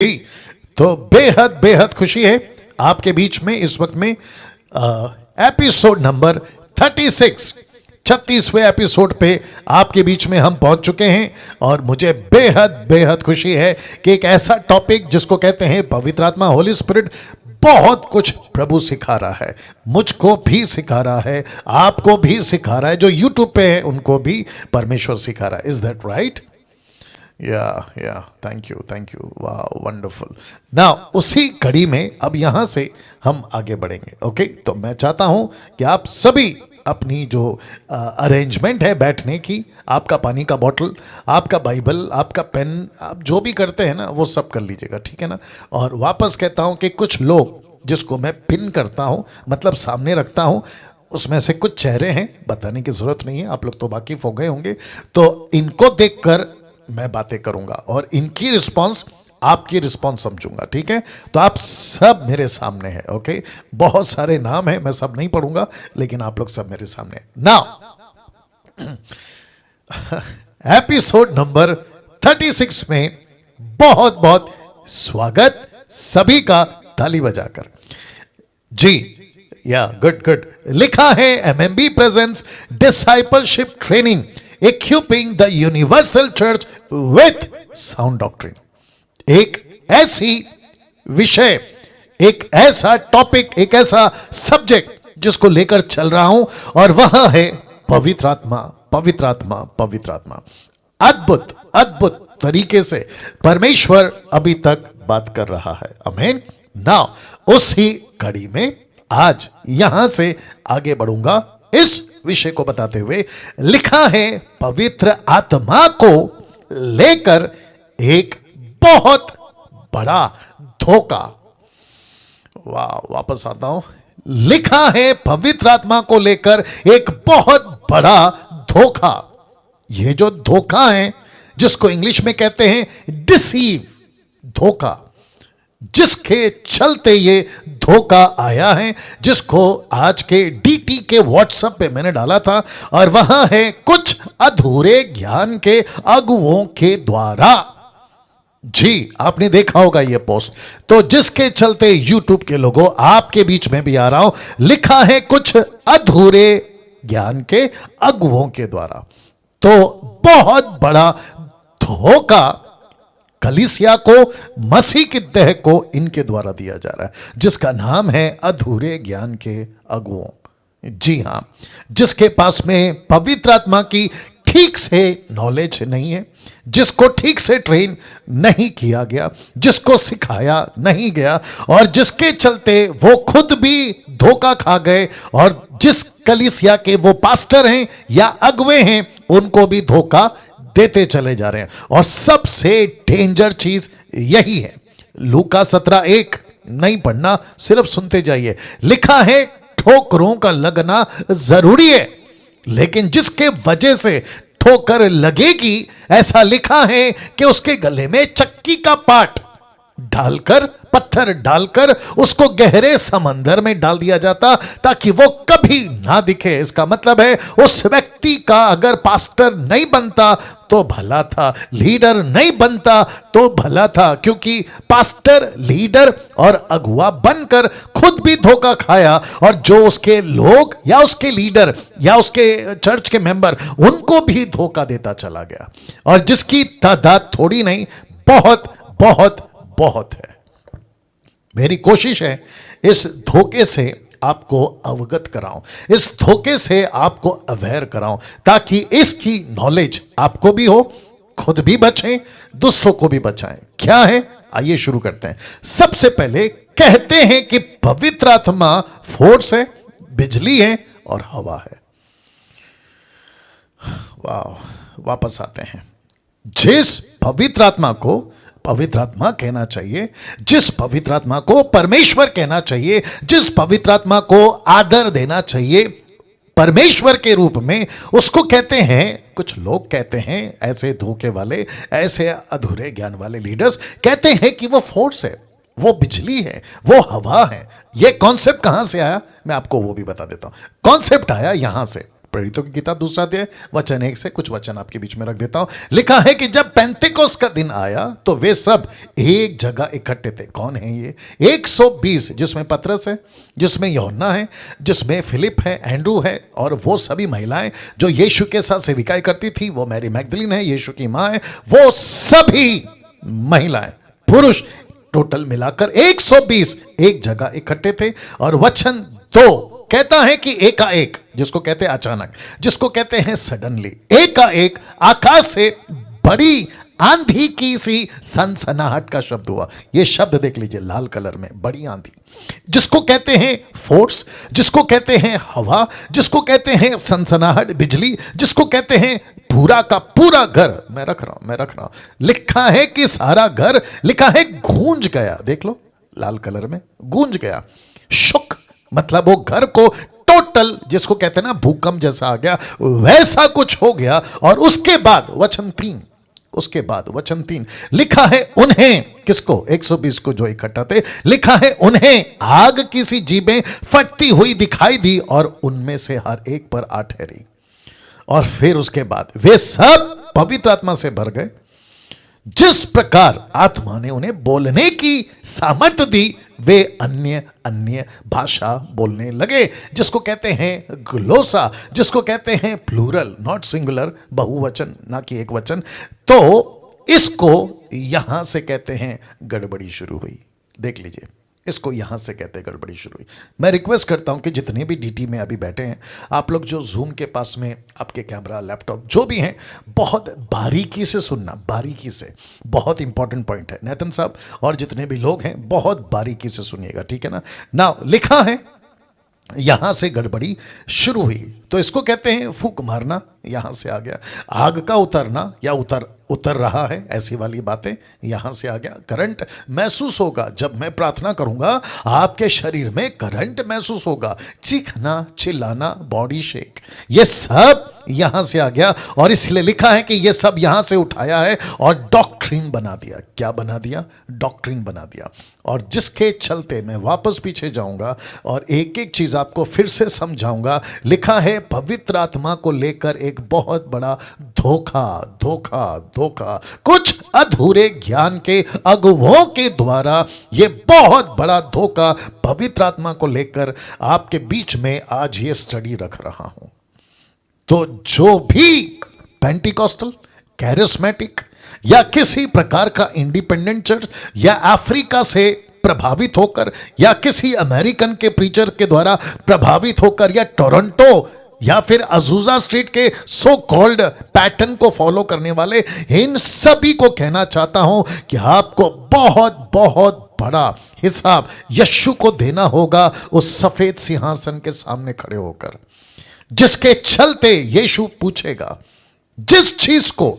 जी, तो बेहद बेहद खुशी है आपके बीच में इस वक्त में एपिसोड नंबर 36वें एपिसोड पे आपके बीच में हम पहुंच चुके हैं और मुझे बेहद बेहद खुशी है कि एक ऐसा टॉपिक जिसको कहते हैं पवित्र आत्मा, होली स्पिरिट, बहुत कुछ प्रभु सिखा रहा है, मुझको भी सिखा रहा है, आपको भी सिखा रहा है, जो यूट्यूब पे है उनको भी परमेश्वर सिखा रहा है। Is that right? या थैंक यू, वाह वंडरफुल। नाउ उसी कड़ी में अब यहां से हम आगे बढ़ेंगे। ओके, तो मैं चाहता हूं कि आप सभी अपनी जो अरेंजमेंट है बैठने की, आपका पानी का बोतल, आपका बाइबल, आपका पेन, आप जो भी करते हैं ना वो सब कर लीजिएगा, ठीक है ना। और वापस कहता हूं कि कुछ लोग जिसको मैं पिन करता हूं, मतलब सामने रखता हूं, उसमें से कुछ चेहरे हैं, बताने की जरूरत नहीं है, आप लोग तो वाकिफ हो गए होंगे, तो इनको देखकर मैं बातें करूंगा और इनकी रिस्पांस आपकी रिस्पांस समझूंगा, ठीक है। तो आप सब मेरे सामने हैं। ओके, बहुत सारे नाम हैं, मैं सब नहीं पढ़ूंगा, लेकिन आप लोग सब मेरे सामने। नाउ एपिसोड नंबर 36 में बहुत बहुत स्वागत सभी का, ताली बजाकर। जी या गुड। लिखा है MMB presents discipleship training equipping the universal church with sound doctrine. एक ऐसी विषय, एक ऐसा टॉपिक, एक ऐसा सब्जेक्ट जिसको लेकर चल रहा हूं और वह है पवित्र आत्मा, पवित्र आत्मा, पवित्र आत्मा। अद्भुत अद्भुत तरीके से परमेश्वर अभी तक बात कर रहा है। आमीन। नाउ उसी कड़ी में आज यहां से आगे बढ़ूंगा इस विषय को बताते हुए। लिखा है पवित्र आत्मा को लेकर एक बहुत बड़ा धोखा। वापस आता हूं। लिखा है पवित्र आत्मा को लेकर एक बहुत बड़ा धोखा। यह जो धोखा है जिसको इंग्लिश में कहते हैं डिसीव, धोखा, जिसके चलते ये धोखा आया है, जिसको आज के डीटी के व्हाट्सएप पे मैंने डाला था, और वहां है कुछ अधूरे ज्ञान के अगुओं के द्वारा। जी, आपने देखा होगा ये पोस्ट, तो जिसके चलते यूट्यूब के लोगों आपके बीच में भी आ रहा हूं। लिखा है कुछ अधूरे ज्ञान के अगुओं के द्वारा। तो बहुत बड़ा धोखा कलीसिया को, मसीह की देह को इनके द्वारा दिया जा रहा है, जिसका नाम है अधूरे ज्ञान के अगुओं। जी हां, जिसके पास में पवित्र आत्मा की ठीक से नॉलेज नहीं है, जिसको ठीक से ट्रेन नहीं किया गया, जिसको सिखाया नहीं गया, और जिसके चलते वो खुद भी धोखा खा गए, और जिस कलीसिया के वो पास्टर हैं या अगुवे हैं उनको भी धोखा देते चले जा रहे हैं। और सबसे डेंजर चीज यही है। लूका 17:1 नहीं पढ़ना, सिर्फ सुनते जाइए। लिखा है ठोकरों का लगना जरूरी है, लेकिन जिसके वजह से ठोकर लगेगी, ऐसा लिखा है कि उसके गले में चक्की का पाट डालकर, पत्थर डालकर उसको गहरे समंदर में डाल दिया जाता ताकि वो कभी ना दिखे। इसका मतलब है उस व्यक्ति का अगर पास्टर नहीं बनता तो भला था, लीडर नहीं बनता तो भला था, क्योंकि पास्टर, लीडर और अगुआ बनकर खुद भी धोखा खाया, और जो उसके लोग या उसके लीडर या उसके चर्च के मेंबर उनको भी धोखा देता चला गया, और जिसकी तादाद थोड़ी नहीं, बहुत बहुत बहुत है। मेरी कोशिश है इस धोखे से आपको अवगत कराऊं, इस धोखे से आपको अवेयर कराऊं, ताकि इसकी नॉलेज आपको भी हो, खुद भी बचें, दूसरों को भी बचाएं। क्या है, आइए शुरू करते हैं। सबसे पहले कहते हैं कि पवित्र आत्मा फोर्स है, बिजली है और हवा है। वाह, वापस आते हैं। जिस पवित्र आत्मा को पवित्र आत्मा कहना चाहिए, जिस पवित्र आत्मा को परमेश्वर कहना चाहिए, जिस पवित्र आत्मा को आदर देना चाहिए परमेश्वर के रूप में, उसको कहते हैं, कुछ लोग कहते हैं, ऐसे धोखे वाले, ऐसे अधूरे ज्ञान वाले लीडर्स कहते हैं कि वो फोर्स है, वो बिजली है, वो हवा है। ये कॉन्सेप्ट कहां से आया, मैं आपको वो भी बता देता हूं। कॉन्सेप्ट आया यहां से, प्रेरितों की किताब 2 अध्याय वचन 1 से कुछ वचन आपके बीच में रख देता हूं। लिखा है कि जब पेंटेकोस्त का दिन आया तो वे सब एक जगह इकट्ठे थे। कौन है ये? 120, जिसमें पतरस है, जिसमें यूहन्ना है, जिसमें फिलिप है, एंड्रू है, और वो सभी महिलाएं जो यीशु के साथ सेविकाई करती थी। वो मैरी मैगदलीन है, यीशु की मां है, वो सभी महिलाएं, पुरुष, टोटल मिलाकर 120 एक जगह इकट्ठे थे। और वचन 2 कहता है कि एकाएक, जिसको कहते हैं अचानक, जिसको कहते हैं सडनली, एकाएक आकाश से बड़ी आंधी की सी सनसनाहट का शब्द हुआ। यह शब्द देख लीजिए लाल कलर में, बड़ी आंधी, जिसको कहते हैं फोर्स, जिसको कहते हैं हवा, जिसको कहते हैं सनसनाहट, बिजली, जिसको कहते हैं पूरा का पूरा घर। मैं रख रहा हूं, लिखा है कि सारा घर, लिखा है गूंज गया। देख लो लाल कलर में, गूंज गया। शुक मतलब वो घर को टोटल, जिसको कहते हैं ना भूकंप जैसा आ गया, वैसा कुछ हो गया। और उसके बाद वचन 3, उसके बाद वचन 3 लिखा है उन्हें, किसको? 120 को जो इकट्ठा थे। लिखा है उन्हें आग की सी जीभें फटती हुई दिखाई दी और उनमें से हर एक पर आ ठहरी। और फिर उसके बाद वे सब पवित्र आत्मा से भर गए, जिस प्रकार आत्मा ने उन्हें बोलने की सामर्थ्य दी, वे अन्य अन्य भाषा बोलने लगे, जिसको कहते हैं ग्लोसा, जिसको कहते हैं प्लूरल, नॉट सिंगुलर, बहुवचन ना कि एक वचन। तो इसको यहां से कहते हैं गड़बड़ी शुरू हुई। देख लीजिए, इसको यहां से कहते हैं गड़बड़ी शुरू हुई। मैं रिक्वेस्ट करता हूं कि जितने भी डीटी में अभी बैठे हैं, आप लोग जो जूम के पास में आपके कैमरा, लैपटॉप जो भी हैं, बहुत बारीकी से सुनना, बारीकी से, बहुत इंपॉर्टेंट पॉइंट है। नेतन साहब और जितने भी लोग हैं बहुत बारीकी से सुनिएगा, ठीक है ना। नाउ लिखा है यहां से गड़बड़ी शुरू हुई, तो इसको कहते हैं फूंक मारना, यहां से आ गया। आग का उतरना या उतर रहा है, ऐसी वाली बातें यहां से आ गया। करंट महसूस होगा, जब मैं प्रार्थना करूंगा आपके शरीर में करंट महसूस होगा। चीखना, चिल्लाना, बॉडी शेक, ये सब यहां से आ गया। और इसलिए लिखा है कि ये सब यहां से उठाया है और डॉक्ट्रिन बना दिया। क्या बना दिया? डॉक्ट्रिन बना दिया। और जिसके चलते मैं वापस पीछे जाऊंगा और एक एक चीज आपको फिर से समझाऊंगा। लिखा है पवित्र आत्मा को लेकर एक बहुत बड़ा धोखा, धोखा, धोखा, कुछ अधूरे ज्ञान के अगुवों के द्वारा ये बहुत बड़ा धोखा पवित्र आत्मा को लेकर आपके बीच में आज ये स्टडी रख रहा हूं। तो जो भी पेंटिकॉस्टल, कैरिस्मेटिक या किसी प्रकार का इंडिपेंडेंट चर्च या अफ्रीका से प्रभावित होकर या किसी अमेरिकन के प्रीचर के द्वारा प्रभावित होकर या टोरंटो या फिर अजूजा स्ट्रीट के सो कॉल्ड पैटर्न को फॉलो करने वाले, इन सभी को कहना चाहता हूं कि आपको बहुत बहुत बड़ा हिसाब यीशु को देना होगा उस सफेद सिंहासन के सामने खड़े होकर, जिसके चलते यीशु पूछेगा जिस चीज को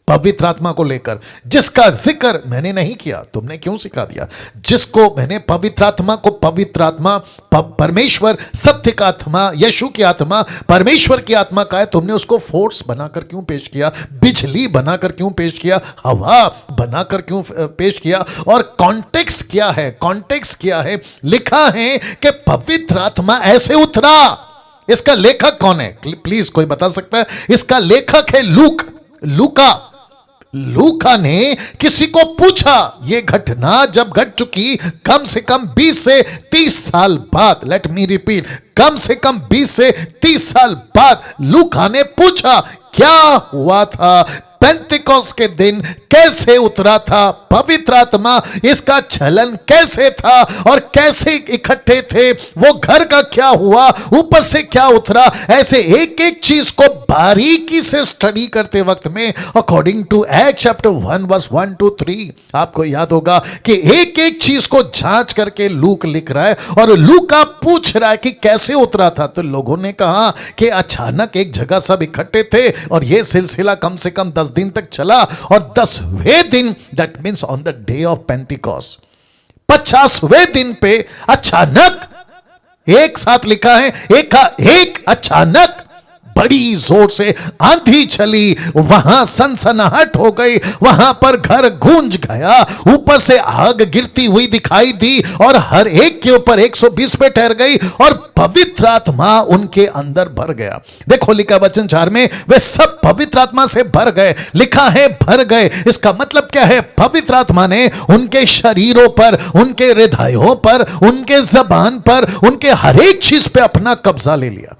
पवित्र आत्मा को लेकर, जिसका जिक्र मैंने नहीं किया, तुमने क्यों सिखा दिया? जिसको मैंने पवित्र आत्मा को, पवित्र आत्मा परमेश्वर, सत्य का आत्मा, यीशु की आत्मा, परमेश्वर की आत्मा का है, तुमने उसको फोर्स बनाकर क्यों पेश किया? बिजली बनाकर क्यों पेश किया? हवा बनाकर क्यों पेश किया? और कॉन्टेक्स्ट क्या है? कॉन्टेक्स्ट क्या है? लिखा है कि पवित्र आत्मा ऐसे उतरा। इसका लेखक कौन है? प्लीज कोई बता सकता है? इसका लेखक है लूका ने किसी को पूछा, यह घटना जब घट चुकी कम से कम 20 से 30 साल बाद, लेट मी रिपीट, कम से कम 20 से 30 साल बाद लूका ने पूछा क्या हुआ था, पेंतिकोस्त के दिन कैसे उतरा था पवित्र आत्मा, इसका चलन कैसे था और कैसे इकट्ठे थे, वो घर का क्या हुआ, ऊपर से क्या उतरा। ऐसे एक एक चीज को बारीकी से स्टडी करते वक्त में according to act chapter 1 verse 1 to 3 आपको याद होगा कि एक एक चीज को जांच करके लूक लिख रहा है और लूका पूछ रहा है कि कैसे उतरा था। तो लोगों ने कहा कि अचानक एक जगह सब इकट्ठे थे और यह सिलसिला कम से कम 10 दिन तक चला और 10वें दिन, that means on the day of Pentecost, 50वें दिन पे अचानक, एक साथ लिखा है एक अचानक बड़ी जोर से आंधी चली, वहां सनसनाहट हो गई, वहां पर घर गूंज गया, ऊपर से आग गिरती हुई दिखाई दी और हर एक के ऊपर 120 पे ठहर गई और पवित्र आत्मा उनके अंदर भर गया। देखो लिखा वचन 4 में, वे सब पवित्र आत्मा से भर गए। लिखा है भर गए, इसका मतलब क्या है? पवित्र आत्मा ने उनके शरीरों पर, उनके हृदयों पर, उनके जबान पर, उनके हर एक चीज पे अपना कब्जा ले लिया।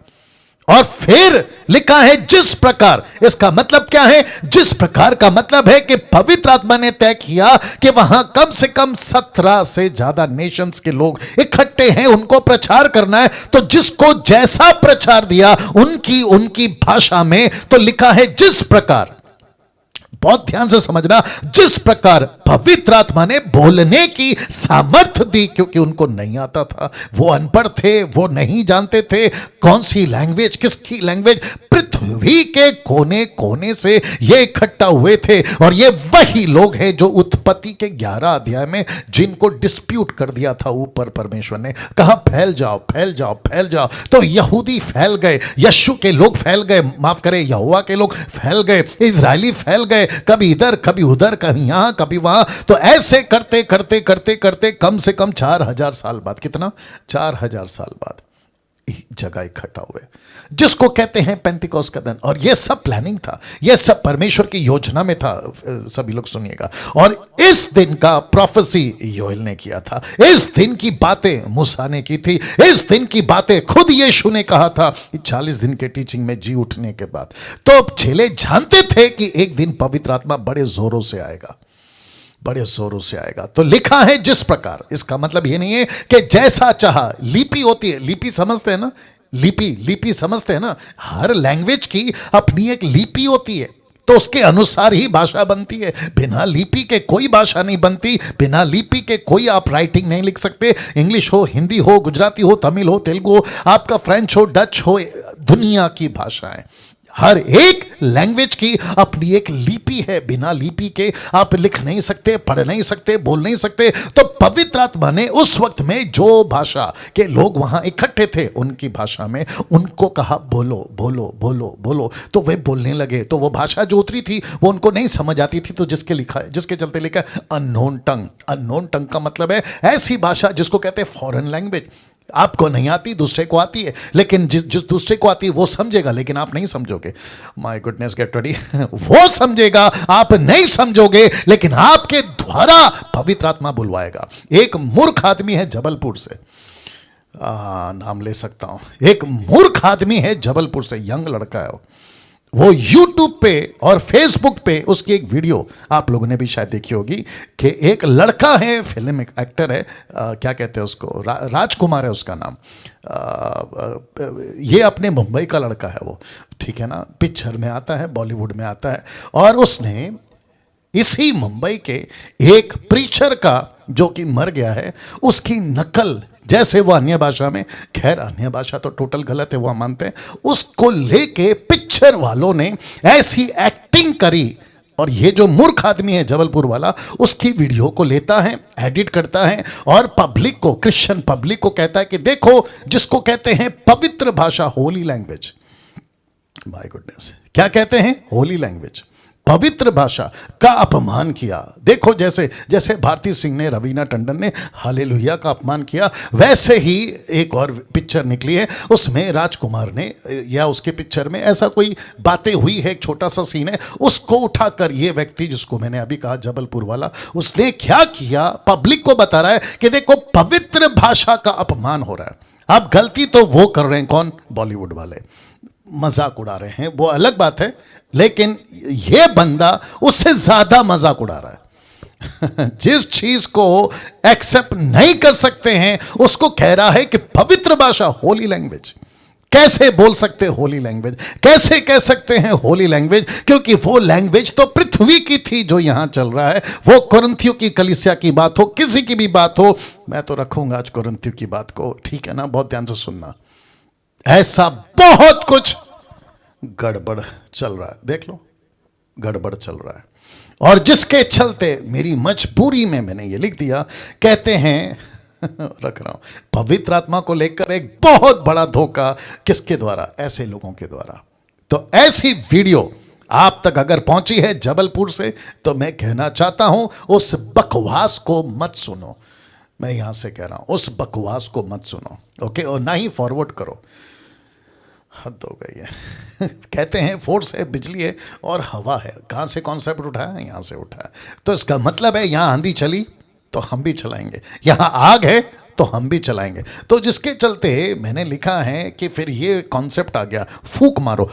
और फिर लिखा है जिस प्रकार, इसका मतलब क्या है? जिस प्रकार का मतलब है कि पवित्र आत्मा ने तय किया कि वहां कम से कम 17 से ज्यादा नेशंस के लोग इकट्ठे हैं, उनको प्रचार करना है। तो जिसको जैसा प्रचार दिया उनकी भाषा में, तो लिखा है जिस प्रकार, बहुत ध्यान से समझना, जिस प्रकार पवित्र आत्मा ने बोलने की सामर्थ्य दी, क्योंकि उनको नहीं आता था, वो अनपढ़ थे, वो नहीं जानते थे कौन सी लैंग्वेज, किसकी लैंग्वेज। पृथ्वी के कोने कोने से ये इकट्ठा हुए थे और ये वही लोग हैं जो उत्पत्ति के 11 अध्याय में जिनको डिस्प्यूट कर दिया था ऊपर परमेश्वर ने, कहा फैल जाओ फैल जाओ फैल जाओ। तो यहूदी फैल गए, यशु के लोग फैल गए, माफ करें यहोवा के लोग फैल गए, इजरायली फैल गए, कभी इधर कभी उधर, कभी यहां कभी वहां। तो ऐसे करते करते करते करते कम से कम 4000 साल बाद, कितना? 4000 साल बाद जगह इकट्ठा हुए, जिसको कहते हैं पेंतिकोस्त का दिन। और यह सब प्लानिंग था, यह सब परमेश्वर की योजना में था। सभी लोग सुनिएगा। और इस दिन का प्रोफेसी योएल ने किया था, इस दिन की बातें मूसा ने की थी, इस दिन की बातें खुद यीशु ने कहा था 40 दिन के टीचिंग में जी उठने के बाद। तो चेले जानते थे कि एक दिन पवित्र आत्मा बड़े जोरों से आएगा, बड़े जोरों से आएगा। तो लिखा है जिस प्रकार, इसका मतलब ये नहीं है कि जैसा चाहा। लिपि होती है, लिपि समझते हैं ना, लिपि समझते हैं ना, हर लैंग्वेज की अपनी एक लिपि होती है, तो उसके अनुसार ही भाषा बनती है। बिना लिपि के कोई भाषा नहीं बनती, बिना लिपि के कोई आप राइटिंग नहीं लिख सकते। इंग्लिश हो, हिंदी हो, गुजराती हो, तमिल हो, तेलुगु हो, आपका फ्रेंच हो, डच हो, दुनिया की भाषाएं, हर एक लैंग्वेज की अपनी एक लिपि है। बिना लिपि के आप लिख नहीं सकते, पढ़ नहीं सकते, बोल नहीं सकते। तो पवित्र आत्मा ने उस वक्त में जो भाषा के लोग वहां इकट्ठे थे, उनकी भाषा में उनको कहा बोलो बोलो बोलो बोलो। तो वे बोलने लगे। तो वो भाषा जो उतरी थी वो उनको नहीं समझ आती थी, तो जिसके चलते लिखा है अननोन टंग। अननोन टंग का मतलब है ऐसी भाषा जिसको कहते हैं फॉरेन लैंग्वेज। आपको नहीं आती, दूसरे को आती है, लेकिन जिस दूसरे को आती है वो समझेगा, लेकिन आप नहीं समझोगे। My goodness, get ready. वो समझेगा, आप नहीं समझोगे, लेकिन आपके द्वारा पवित्र आत्मा बुलवाएगा। एक मूर्ख आदमी है जबलपुर से, नाम ले सकता हूं, एक मूर्ख आदमी है जबलपुर से, यंग लड़का है वो YouTube पे और Facebook पे उसकी एक वीडियो आप लोगों ने भी शायद देखी होगी कि एक लड़का है, फिल्म एक्टर है, क्या कहते हैं उसको, राजकुमार है उसका नाम। ये अपने मुंबई का लड़का है वो, ठीक है ना, पिक्चर में आता है, बॉलीवुड में आता है। और उसने इसी मुंबई के एक प्रीचर का, जो कि मर गया है, उसकी नकल, जैसे वो अन्य भाषा में, खैर अन्य भाषा तो टोटल गलत है वो हम मानते हैं, उसको लेके पिक्चर वालों ने ऐसी एक्टिंग करी। और ये जो मूर्ख आदमी है जबलपुर वाला, उसकी वीडियो को लेता है, एडिट करता है और पब्लिक को, क्रिश्चियन पब्लिक को कहता है कि देखो, जिसको कहते हैं पवित्र भाषा, होली लैंग्वेज। माय गुडनेस, क्या कहते हैं? होली लैंग्वेज, पवित्र भाषा का अपमान किया। देखो जैसे जैसे भारती सिंह ने, रवीना टंडन ने हालेलुया का अपमान किया, वैसे ही एक और पिक्चर निकली है, उसमें राजकुमार ने, या उसके पिक्चर में ऐसा कोई बातें हुई है, एक छोटा सा सीन है, उसको उठाकर ये व्यक्ति, जिसको मैंने अभी कहा जबलपुर वाला, उसने क्या किया, पब्लिक को बता रहा है कि देखो पवित्र भाषा का अपमान हो रहा है। अब गलती तो वो कर रहे हैं, कौन? बॉलीवुड वाले मजाक उड़ा रहे हैं, वो अलग बात है, लेकिन ये बंदा उससे ज्यादा मजाक उड़ा रहा है। जिस चीज को एक्सेप्ट नहीं कर सकते हैं उसको कह रहा है कि पवित्र भाषा, होली लैंग्वेज। कैसे बोल सकते होली लैंग्वेज? कैसे कह सकते हैं होली लैंग्वेज? क्योंकि वो लैंग्वेज तो पृथ्वी की थी जो यहां चल रहा है। वो कुरिन्थियों की कलीसिया की बात हो, किसी की भी बात हो, मैं तो रखूंगा आज कुरिन्थियों की बात को, ठीक है ना? बहुत ध्यान से सुनना, ऐसा बहुत कुछ गड़बड़ चल रहा है, देख लो, गड़बड़ चल रहा है। और जिसके चलते मेरी मजबूरी में मैंने ये लिख दिया, कहते हैं रख रहा हूं, पवित्र आत्मा को लेकर एक बहुत बड़ा धोखा किसके द्वारा? ऐसे लोगों के द्वारा। तो ऐसी वीडियो आप तक अगर पहुंची है जबलपुर से, तो मैं कहना चाहता हूं उस बकवास को मत सुनो। मैं यहां से कह रहा हूं उस बकवास को मत सुनो, ओके, और ना ही फॉरवर्ड करो। हद हो गई है। कहते हैं फोर्स है, बिजली है और हवा है। कहां से कॉन्सेप्ट उठाया है? यहां से उठाया। तो इसका मतलब है यहां आंधी चली तो हम भी चलाएंगे, यहां आग है तो हम भी चलाएंगे। तो जिसके चलते मैंने लिखा है कि फिर ये कॉन्सेप्ट आ गया, फूक मारो,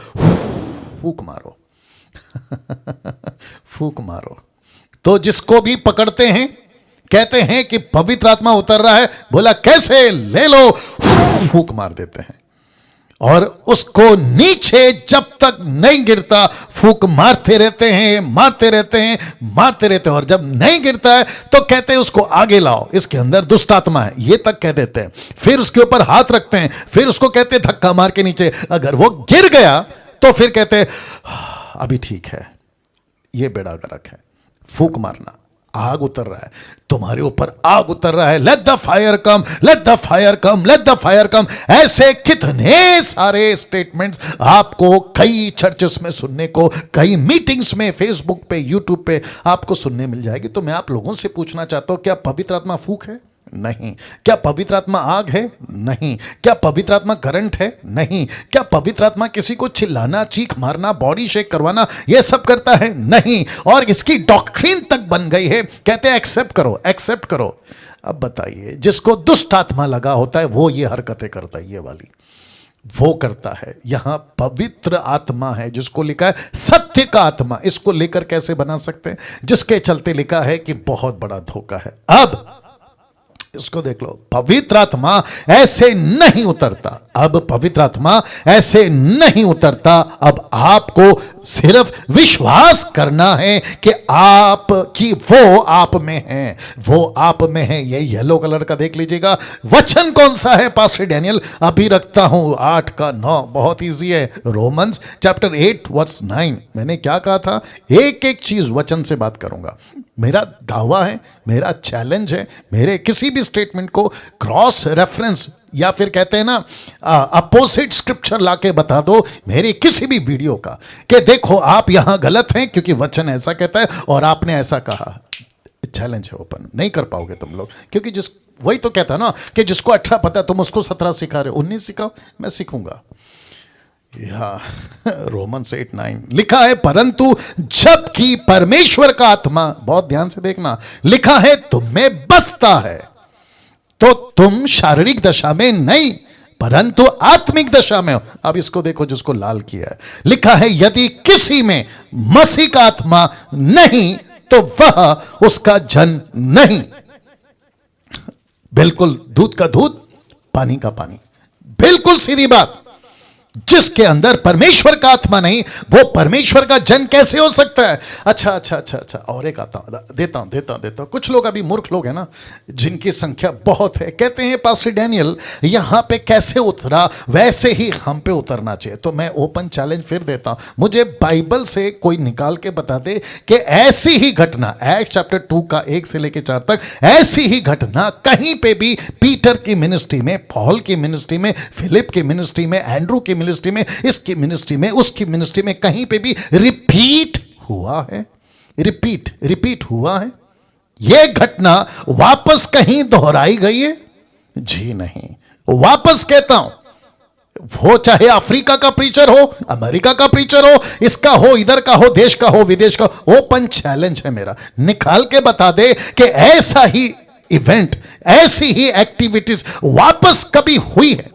फूक मारो। फूक मारो। तो जिसको भी पकड़ते हैं कहते हैं कि पवित्र आत्मा उतर रहा है, बोला कैसे, ले लो, फूक मार देते हैं और उसको नीचे जब तक नहीं गिरता फूक मारते रहते हैं, मारते रहते हैं, मारते रहते हैं। और जब नहीं गिरता है तो कहते हैं उसको आगे लाओ, इसके अंदर दुष्ट आत्मा है, ये तक कह देते हैं। फिर उसके ऊपर हाथ रखते हैं, फिर उसको कहते हैं धक्का मार के नीचे। अगर वो गिर गया तो फिर कहते हैं अभी ठीक है। ये बेड़ा गर्क है। फूक मारना, आग उतर रहा है तुम्हारे ऊपर, आग उतर रहा है। Let the fire come, let the fire come, let the fire come. ऐसे कितने सारे स्टेटमेंट्स आपको कई चर्चेस में सुनने को, कई मीटिंग्स में, फेसबुक पे, यूट्यूब पे आपको सुनने मिल जाएगी। तो मैं आप लोगों से पूछना चाहता हूं, क्या पवित्र आत्मा फूक है? नहीं। क्या पवित्र आत्मा आग है? नहीं। क्या पवित्र आत्मा करंट है? नहीं। क्या पवित्र आत्मा किसी को चिल्लाना, चीख मारना, बॉडी शेक करवाना, यह सब करता है? नहीं। और इसकी डॉक्ट्रिन तक बन गई है, कहते हैं एक्सेप्ट करो, एक्सेप्ट करो। अब बताइए, जिसको दुष्ट आत्मा लगा होता है वो ये हरकतें करता है, ये वाली वो करता है। यहां पवित्र आत्मा है जिसको लिखा है सत्य का आत्मा, इसको लेकर कैसे बना सकते हैं? जिसके चलते लिखा है कि बहुत बड़ा धोखा है। अब इसको देख लो, पवित्र आत्मा ऐसे नहीं उतरता। अब पवित्र आत्मा ऐसे नहीं उतरता। अब आपको सिर्फ विश्वास करना है कि आप की वो आप में है, वो आप में है। ये येलो कलर का देख लीजिएगा। वचन कौन सा है पास्टर डैनियल? अभी रखता हूं 8 का 9, बहुत इजी है। Romans chapter 8 verse 9। मैंने क्या कहा था? एक एक चीज वचन से बात करूंगा। मेरा दावा है, मेरा चैलेंज है, मेरे किसी भी स्टेटमेंट को क्रॉस रेफरेंस या फिर कहते हैं ना अपोजिट स्क्रिप्चर लाके बता दो मेरी किसी भी वीडियो का, कि देखो आप यहां गलत हैं क्योंकि वचन ऐसा कहता है और आपने ऐसा कहा। चैलेंज है ओपन, नहीं कर पाओगे तुम लोग, क्योंकि जिस वही तो कहता है ना कि जिसको 18 पता है तुम उसको 17 सिखा रहे हो। 19 सिखाओ, मैं सीखूंगा। रोमन्स 8:9 लिखा है, परंतु जबकि परमेश्वर का आत्मा, बहुत ध्यान से देखना, लिखा है तुम में बसता है, तो तुम शारीरिक दशा में नहीं परंतु आत्मिक दशा में हो। अब इसको देखो जिसको लाल किया है, लिखा है यदि किसी में मसीह का आत्मा नहीं तो वह उसका जन नहीं। बिल्कुल दूध का दूध, पानी का पानी, बिल्कुल सीधी बात। जिसके अंदर परमेश्वर का आत्मा नहीं वो परमेश्वर का जन कैसे हो सकता है? अच्छा, और एक आता हूं, देता हूं। कुछ लोग अभी मूर्ख लोग हैं ना, जिनकी संख्या बहुत है, कहते हैं पास्टर डैनियल यहां पे कैसे उतरा वैसे ही हम पे उतरना चाहिए। तो मैं ओपन चैलेंज फिर देता हूं, मुझे बाइबल से कोई निकाल के बता दे कि ऐसी ही घटना, एक्ट्स चैप्टर 2 का 1 से लेकर 4 तक, ऐसी ही घटना कहीं पे भी पीटर की मिनिस्ट्री में, पॉल की मिनिस्ट्री में, फिलिप की मिनिस्ट्री में, एंड्रू की मिनिस्ट्री में, इसकी मिनिस्ट्री में, उसकी मिनिस्ट्री में कहीं पे भी रिपीट हुआ है? रिपीट हुआ है? यह घटना वापस कहीं दोहराई गई है? जी नहीं। वापस कहता हूं, वो चाहे अफ्रीका का प्रीचर हो, अमेरिका का प्रीचर हो, इसका हो, इधर का हो, देश का हो, विदेश का, ओपन चैलेंज है मेरा, निकाल के बता दे कि ऐसा ही इवेंट, ऐसी ही एक्टिविटीज वापस कभी हुई है।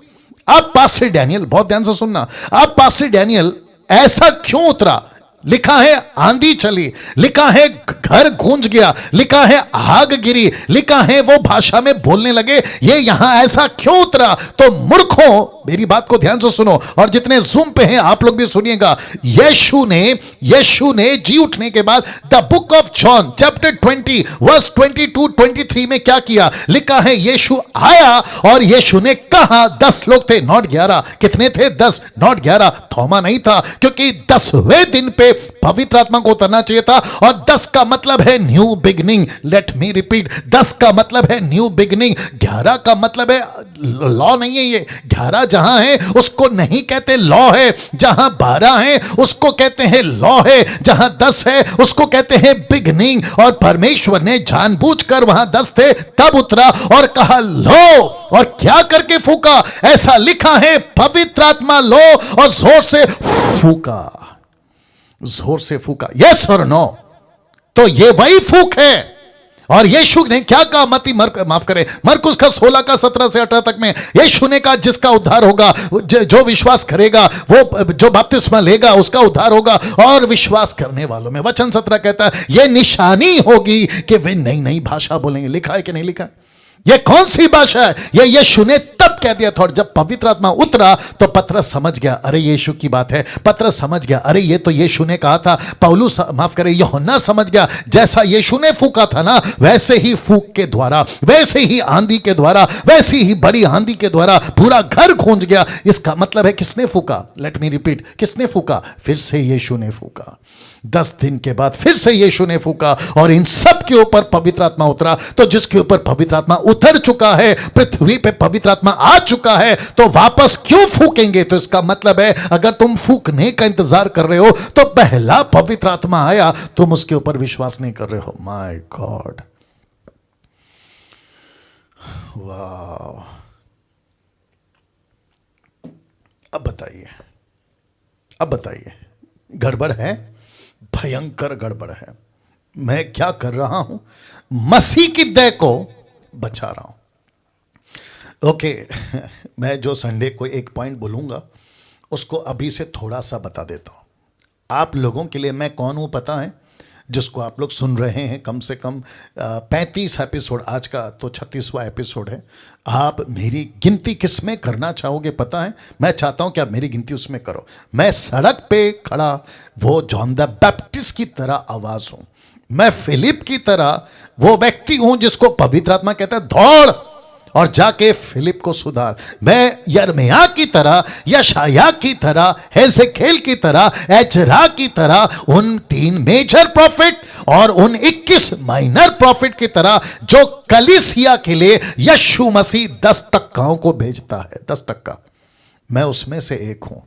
अब पास्टर डैनियल, बहुत ध्यान से सुनना, अब पास्टर डैनियल ऐसा क्यों उतरा? लिखा है आंधी चली, लिखा है घर गूंज गया, लिखा है आग गिरी, लिखा है वो भाषा में बोलने लगे। ये यहां ऐसा क्यों उतरा? तो मूर्खों, मेरी बात को ध्यान से सुनो, और जितने जूम पे हैं आप लोग भी सुनिएगा। यीशु ने जी उठने के बाद the book of John chapter 20 verse 22-23 में क्या किया? लिखा है यीशु आया और यीशु ने कहा, 10 लोग थे, नॉट 11। कितने थे? 10, नॉट 11। थोमा नहीं था, क्योंकि 10वें दिन पे पवित्र आत्मा को उतरना चाहिए था। और 10 का मतलब है new beginning. Let me repeat, 10 का मतलब है न्यू बिगिनिंग। 11 का मतलब है लॉ नहीं है ये। 11 जहां है उसको नहीं कहते लॉ है, जहां 12 है उसको कहते हैं लॉ है, जहां 10 है उसको कहते हैं बिगिनिंग। और परमेश्वर ने जानबूझकर वहां 10 थे तब उतरा और कहा लो, और क्या करके फूका? ऐसा लिखा है पवित्र आत्मा लो, और जोर से फूका, जोर से फूका। यस और नो? तो ये वही फूक है। और यीशु ने क्या कहा? माफ करें, मरकुस का 16 का 17 से 18 तक में यीशु ने कहा जिसका उद्धार होगा, जो विश्वास करेगा, वो जो बपतिस्मा लेगा उसका उद्धार होगा। और विश्वास करने वालों में, वचन 17 कहता है, यह निशानी होगी कि वे नई नई भाषा बोलेंगे। लिखा है कि नहीं लिखा? ये कौन सी भाषा है? ये यीशु ने तब कह दिया था। और जब पवित्र आत्मा उतरा तो पतरस समझ गया, अरे यीशु की बात है। पतरस समझ गया, अरे ये तो यीशु ने कहा था। पौलुस, माफ करें, यूहन्ना समझ गया, जैसा यीशु ने फूका था ना, वैसे ही फूक के द्वारा, वैसे ही आंधी के द्वारा, वैसी ही बड़ी आंधी के द्वारा पूरा घर गूंज गया। इसका मतलब है किसने फूका? लेट मी रिपीट, किसने फूका? फिर से यीशु ने फूका। 10 दिन के बाद फिर से यीशु ने फूका और इन सब के ऊपर पवित्र आत्मा उतरा। तो जिसके ऊपर पवित्र आत्मा उतर चुका है, पृथ्वी पे पवित्र आत्मा आ चुका है, तो वापस क्यों फूकेंगे? तो इसका मतलब है अगर तुम फूकने का इंतजार कर रहे हो तो पहला पवित्र आत्मा आया, तुम उसके ऊपर विश्वास नहीं कर रहे हो। माय गॉड, वाह। अब बताइए, गड़बड़ है, भयंकर गड़बड़ है। मैं क्या कर रहा हूं? मसीह की देह को बचा रहा हूं। ओके, मैं जो संडे को एक पॉइंट बोलूंगा उसको अभी से थोड़ा सा बता देता हूं। आप लोगों के लिए मैं कौन हूं पता है? जिसको आप लोग सुन रहे हैं कम से कम 35 एपिसोड, आज का तो 36वां एपिसोड है। आप मेरी गिनती किस में करना चाहोगे पता है? मैं चाहता हूं कि आप मेरी गिनती उसमें करो। मैं सड़क पे खड़ा वो जॉन द बैप्टिस्ट की तरह आवाज हूं। मैं फिलिप की तरह वो व्यक्ति हूं जिसको पवित्र आत्मा कहता है दौड़ और जाके फिलिप को सुधार। मैं यिर्मयाह की तरह, यशायाह की तरह, हेzekiel की तरह, एजरा की तरह, उन 3 मेजर प्रॉफिट और उन 21 माइनर प्रॉफिट की तरह जो कलीसिया के लिए यीशु मसीह 10 टक्काओं को भेजता है। 10 टक्का, मैं उसमें से एक हूं।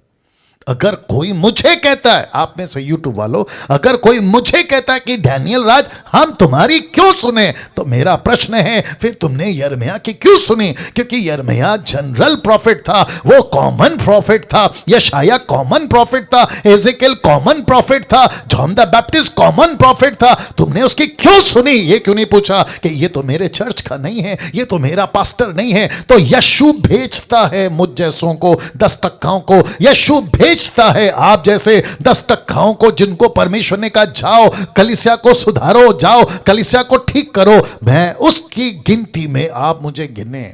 अगर कोई मुझे कहता है, आप में से यूट्यूब वालों, अगर कोई मुझे कहता है कि डैनियल राज हम तुम्हारी क्यों सुने, तो मेरा प्रश्न है फिर तुमने यिर्मयाह की क्यों सुनी? क्योंकि यिर्मयाह जनरल प्रॉफिट था, वो कॉमन प्रॉफिट था। यशायाह कॉमन प्रॉफिट था, हेzekiel कॉमन प्रॉफिट था, John the Baptist common prophet था। तुमने उसकी क्यों सुनी? ये क्यों नहीं पूछा कि ये तो मेरे चर्च का नहीं है, ये तो मेरा पास्टर नहीं है। तो यीशु भेजता है मुझ जैसों को, 10 टक्काओं को। यीशु भेजता है आप जैसे 10 टक्काओं को, जिनको परमेश्वर ने कहा जाओ कलीसिया को सुधारो, जाओ कलीसिया को ठीक करो। मैं उसकी गिनती में आप मुझे गिने,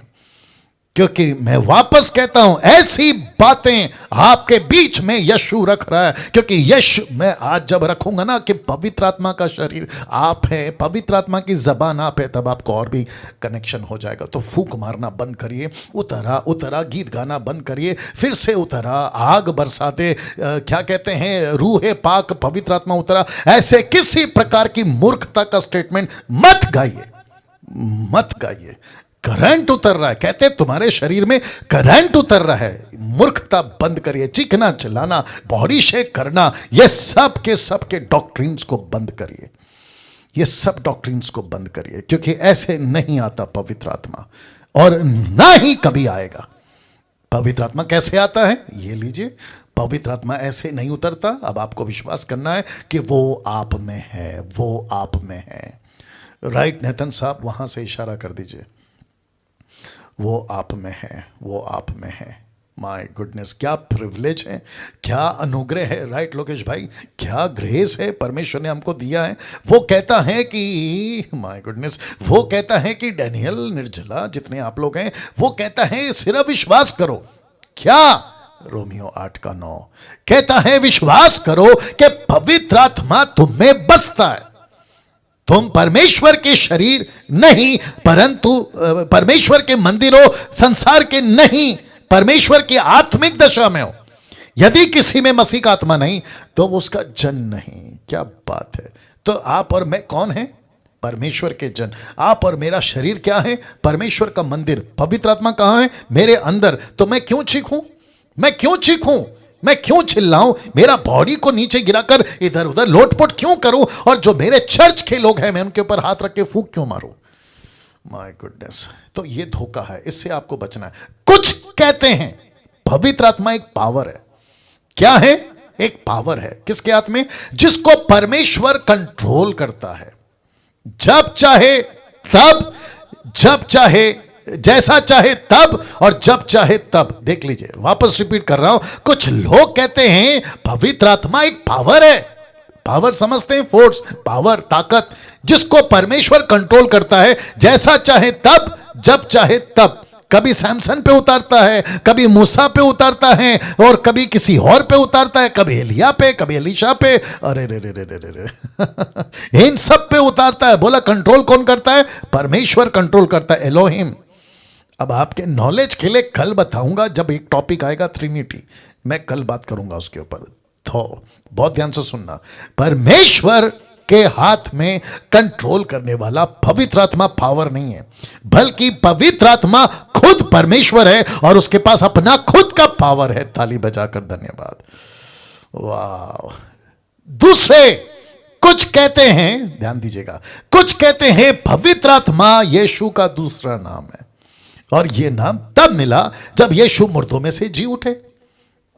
क्योंकि मैं वापस कहता हूं ऐसी बातें आपके बीच में यीशु रख रहा है। क्योंकि यीशु, मैं आज जब रखूंगा ना कि पवित्र आत्मा का शरीर आप है, पवित्र आत्मा की जबान आप है, तब आपको और भी कनेक्शन हो जाएगा। तो फूंक मारना बंद करिए, उतरा उतरा गीत गाना बंद करिए, फिर से उतरा, आग बरसाते, क्या कहते हैं, रूहे पाक पवित्र आत्मा उतरा, ऐसे किसी प्रकार की मूर्खता का स्टेटमेंट मत गाइए, मत गाइए। करंट उतर रहा है, कहते तुम्हारे शरीर में करंट उतर रहा है। मूर्खता बंद करिए, चीखना चिल्लाना, बॉडी शेक करना, ये सब के डॉक्ट्रिन्स को बंद करिए, ये सब डॉक्ट्रिन्स को बंद करिए। क्योंकि ऐसे नहीं आता पवित्र आत्मा, और ना ही कभी आएगा। पवित्र आत्मा कैसे आता है ये लीजिए, पवित्र आत्मा ऐसे नहीं उतरता। अब आपको विश्वास करना है कि वो आप में है, वो आप में है। राइट नेतन साहब, वहां से इशारा कर दीजिए, वो आप में है, वो आप में है। माय गुडनेस, क्या प्रिविलेज है, क्या अनुग्रह है। राइट लोकेश भाई, क्या ग्रेस है परमेश्वर ने हमको दिया है। वो कहता है कि माय गुडनेस, वो कहता है कि डैनियल, निर्जला, जितने आप लोग हैं, वो कहता है सिर्फ विश्वास करो। क्या? रोमियो 8:9 कहता है विश्वास करो कि पवित्र आत्मा तुम में बसता है। तुम परमेश्वर के शरीर नहीं, परंतु परमेश्वर के मंदिर हो, संसार के नहीं, परमेश्वर की आत्मिक दशा में हो। यदि किसी में मसीह का आत्मा नहीं तो वो उसका जन नहीं। क्या बात है। तो आप और मैं कौन है? परमेश्वर के जन। आप और मेरा शरीर क्या है? परमेश्वर का मंदिर। पवित्र आत्मा कहां है? मेरे अंदर। तो मैं क्यों चीखूं? मैं क्यों चीखूं? मैं क्यों चिल्लाऊं? मेरा बॉडी को नीचे गिराकर इधर उधर लोटपोट क्यों करूं? और जो मेरे चर्च के लोग हैं मैं उनके ऊपर हाथ रख के फूंक क्यों मारूं? My goodness. तो ये धोखा है, इससे आपको बचना है। कुछ कहते हैं पवित्र आत्मा एक पावर है। क्या है? एक पावर है। किसके हाथ में? जिसको परमेश्वर कंट्रोल करता है। जब चाहे तब, जब चाहे, जैसा चाहे तब, और जब चाहे तब। देख लीजिए, वापस रिपीट कर रहा हूं। कुछ लोग कहते हैं पवित्र आत्मा एक पावर है। पावर समझते हैं? फोर्स, पावर, ताकत, जिसको परमेश्वर कंट्रोल करता है। जैसा चाहे तब, जब चाहे तब। कभी सैमसन पे उतारता है, कभी मूसा पे उतारता है, और कभी किसी और पे उतारता है, कभी एलिया पे, कभी एलीशा पे। अरे रे रे रे रे रे इन सब पे उतारता है। बोला कंट्रोल कौन करता है? परमेश्वर कंट्रोल करता है, एलोहिम। अब आपके नॉलेज के लिए कल बताऊंगा, जब एक टॉपिक आएगा ट्रिनिटी, मैं कल बात करूंगा उसके ऊपर। तो बहुत ध्यान से सुनना। परमेश्वर के हाथ में कंट्रोल करने वाला पवित्र आत्मा पावर नहीं है, बल्कि पवित्र आत्मा खुद परमेश्वर है और उसके पास अपना खुद का पावर है। ताली बजाकर धन्यवाद। वाह। दूसरे कुछ कहते हैं, ध्यान दीजिएगा, कुछ कहते हैं पवित्र आत्मा यीशु का दूसरा नाम है, और यह नाम तब मिला जब यीशु मुर्दों में से जी उठे।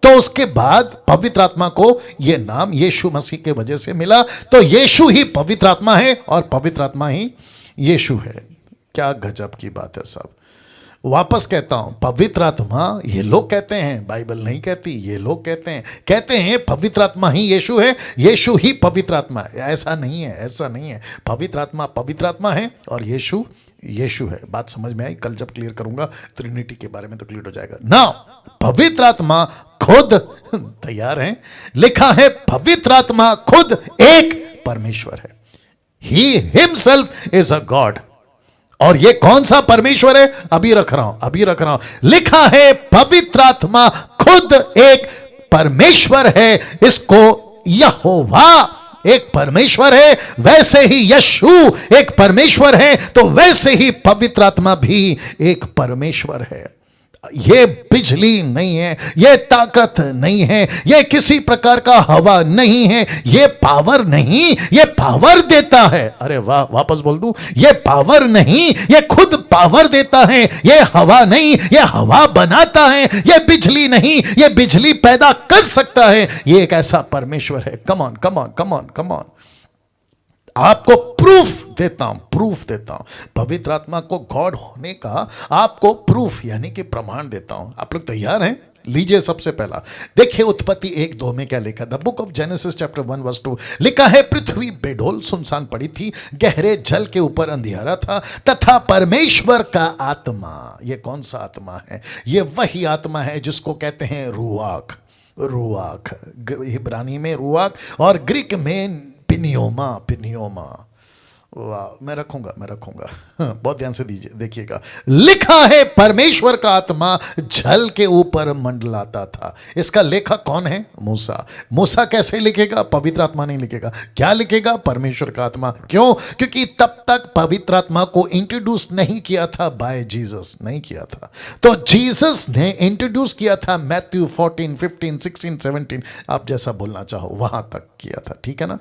तो उसके बाद पवित्र आत्मा को यह नाम यीशु मसीह के वजह से मिला। तो यीशु ही पवित्र आत्मा है और पवित्र आत्मा ही यीशु है। क्या गजब की बात है साहब। वापस कहता हूं, पवित्र आत्मा ये लोग कहते हैं, बाइबल नहीं कहती, ये लोग कहते हैं पवित्र आत्मा ही यीशु है, यीशु ही पवित्र आत्मा है। ऐसा नहीं है, ऐसा नहीं है। पवित्र आत्मा है और यीशु यीशु है। बात समझ में आई? कल जब क्लियर करूंगा ट्रिनिटी के बारे में तो क्लियर हो जाएगा ना। पवित्र आत्मा खुद, तैयार हैं? लिखा है पवित्र आत्मा खुद एक परमेश्वर है। He himself is a God. और ये कौन सा परमेश्वर है? अभी रख रहा हूं। लिखा है पवित्र आत्मा खुद एक परमेश्वर है। इसको यहोवा एक परमेश्वर है, वैसे ही यीशु एक परमेश्वर है, तो वैसे ही पवित्र आत्मा भी एक परमेश्वर है। ये बिजली नहीं है, ये ताकत नहीं है, ये किसी प्रकार का हवा नहीं है, ये पावर नहीं, ये पावर देता है। अरे वाह, वापस बोल दूं, ये पावर नहीं, ये खुद पावर देता है। ये हवा नहीं, ये हवा बनाता है। ये बिजली नहीं, ये बिजली पैदा कर सकता है। ये एक ऐसा परमेश्वर है। Come on come on come on come on. आपको प्रूफ देता हूं पवित्र आत्मा को गॉड होने का, आपको प्रूफ यानी कि प्रमाण देता हूं। आप लोग तैयार हैं? लीजिए, सबसे पहला देखिए उत्पत्ति 1:2 में क्या लिखा। The book of genesis chapter 1:2 लिखा है, पृथ्वी बेडोल सुनसान पड़ी थी, गहरे जल के ऊपर अंधियारा था, तथा परमेश्वर का आत्मा। ये कौन सा आत्मा है? ये वही आत्मा है जिसको कहते हैं रूआख। इब्रानी में रूआख और ग्रीक में पिनियोमा। वाह, मैं रखूंगा बहुत ध्यान से देखिएगा। लिखा है परमेश्वर का आत्मा जल के ऊपर मंडलाता था। इसका लेखक कौन है? मूसा कैसे लिखेगा? पवित्र आत्मा नहीं लिखेगा। क्या लिखेगा? परमेश्वर का आत्मा। क्यों? क्योंकि तब तक पवित्र आत्मा को इंट्रोड्यूस नहीं किया था बाय जीसस, नहीं किया था। तो जीसस ने इंट्रोड्यूस किया था मैथ्यू 14, 15, 16, 17, आप जैसा बोलना चाहो वहां तक किया था। ठीक है ना?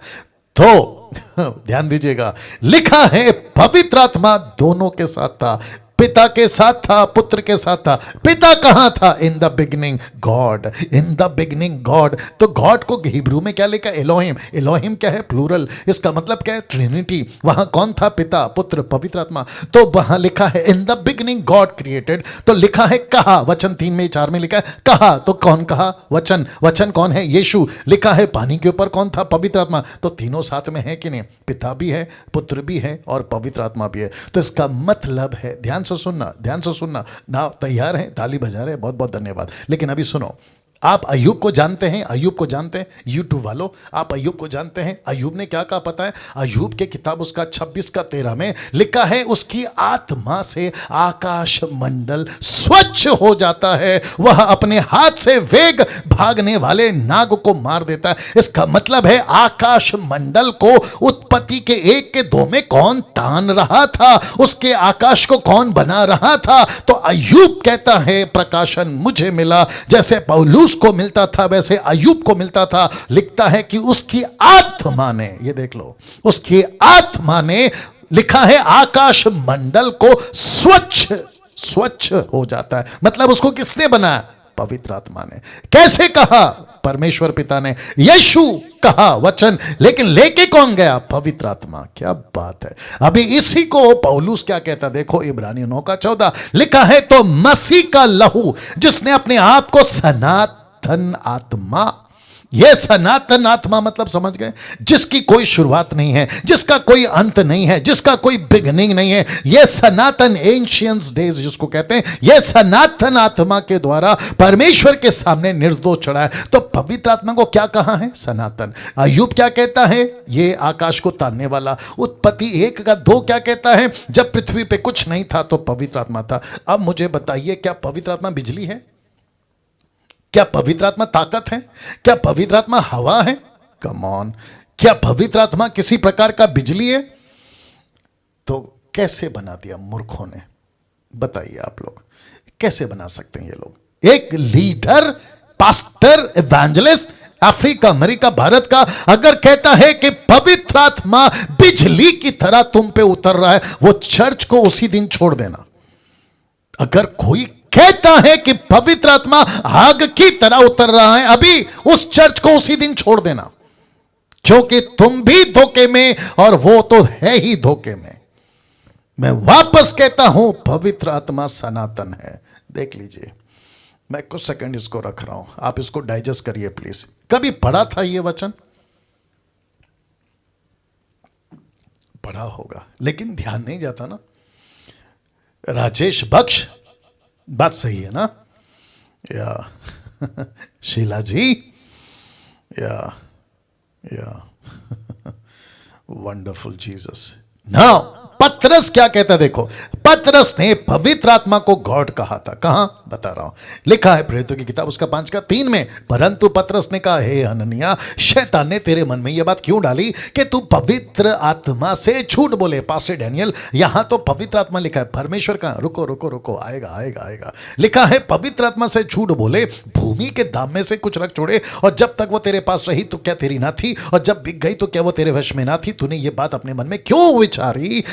तो ध्यान दीजिएगा, लिखा है पवित्र आत्मा दोनों के साथ था, पिता के साथ था, पुत्र के साथ था। पिता कहां था? In the beginning God, in the beginning God. तो गॉड को हिब्रू में क्या लिखा? एलोहिम क्या है? प्लूरल। इसका मतलब क्या है? ट्रिनिटी। वहां कौन था? पिता, पुत्र, पवित्र आत्मा। तो वहां लिखा है in the beginning God created. तो लिखा है कहा, वचन 3 में 4 में लिखा है कहा। तो कौन कहा? वचन कौन है? यीशु। लिखा है पानी के ऊपर कौन था? पवित्र आत्मा। तो तीनों साथ में है कि नहीं? पिता भी है, पुत्र भी है और पवित्र आत्मा भी है। तो इसका मतलब है, ध्यान से सुनना ना। तैयार हैं? ताली बजा रहे हैं, बहुत बहुत धन्यवाद। लेकिन अभी सुनो, आप अय्यूब को जानते हैं? अय्यूब को जानते हैं यूट्यूब वालों? आप अय्यूब को जानते हैं? अय्यूब ने क्या कहा पता है? अय्यूब के किताब उसका 26 का 13 में लिखा है, उसकी आत्मा से आकाश मंडल स्वच्छ हो जाता है, वह अपने हाथ से वेग भागने वाले नाग को मार देता है। इसका मतलब है आकाश मंडल को उत्पत्ति के 1 के 2 में कौन तान रहा था? उसके आकाश को कौन बना रहा था? तो अय्यूब कहता है प्रकाशन मुझे मिला, जैसे पौलुस को मिलता था वैसे अय्यूब को मिलता था। लिखता है कि उसकी आत्मा ने, ये देख लो, उसकी आत्मा ने, लिखा है आकाश मंडल को स्वच्छ हो जाता है। मतलब उसको किसने बनाया? पवित्र आत्मा ने। कैसे कहा? परमेश्वर पिता ने। यीशु कहा वचन, लेकिन लेके कौन गया? पवित्र आत्मा। क्या बात है। अभी इसी को पौलुस क्या कहता, देखो इब्रानियों 9 का 14 लिखा है, तो मसीह का लहू जिसने अपने आप को सनातन आत्मा, यह सनातन आत्मा मतलब समझ गए, जिसकी कोई शुरुआत नहीं है, जिसका कोई अंत नहीं है, जिसका कोई बिगनिंग नहीं है, यह सनातन एंशियंस डेज जिसको कहते हैं, यह सनातन आत्मा के द्वारा परमेश्वर के सामने निर्दोष चढ़ा है। तो पवित्र आत्मा को क्या कहा है? सनातन। अय्यूब क्या कहता है? यह आकाश को तानने वाला। उत्पत्ति 1 का 2 क्या कहता है? जब पृथ्वी पे कुछ नहीं था तो पवित्र आत्मा था। अब मुझे बताइए, क्या पवित्र आत्मा बिजली है? क्या पवित्र आत्मा ताकत है? क्या पवित्र आत्मा हवा है? Come on. क्या पवित्र आत्मा किसी प्रकार का बिजली है? तो कैसे बना दिया मूर्खों ने? बताइए आप लोग, कैसे बना सकते हैं ये लोग? एक leader, pastor, evangelist Africa, America, Bharat का अगर कहता है कि पवित्र आत्मा बिजली की तरह तुम पे उतर रहा है, वो चर्च को उसी दिन छोड़ देना। अगर कोई कहता है कि पवित्र आत्मा आग की तरह उतर रहा है, अभी उस चर्च को उसी दिन छोड़ देना, क्योंकि तुम भी धोखे में और वो तो है ही धोखे में। मैं वापस कहता हूं, पवित्र आत्मा सनातन है। देख लीजिए, मैं कुछ सेकंड इसको रख रहा हूं, आप इसको डाइजेस्ट करिए प्लीज। कभी पढ़ा था ये वचन? पढ़ा होगा, लेकिन ध्यान नहीं जाता ना। राजेश बख्श, बात सही है ना? या शीला जी, या वंडरफुल जीसस। नाउ पतरस क्या कहता है? देखो, पतरस ने पवित्र आत्मा को गॉड कहा था। कहां? बता रहा हूं, लिखा है प्रेरितों की किताब उसका 5 का 3 में। परंतु पतरस ने कहा, हे हननिया, शैतान ने तेरे मन में यह बात क्यों डाली कि तू पवित्र आत्मा से झूठ बोले? पास्टर डैनियल, यहां तो पवित्र आत्मा लिखा है, परमेश्वर का। रुको रुको रुको, आएगा आएगा आएगा। लिखा है पवित्र आत्मा से झूठ बोले, भूमि के दाम में से कुछ रख छोड़े, और जब तक वो तेरे पास रही तो क्या तेरी ना थी, और जब बिक गई तो क्या वो तेरे वश में ना थी? तूने ये बात अपने मन में क्यों विचारी?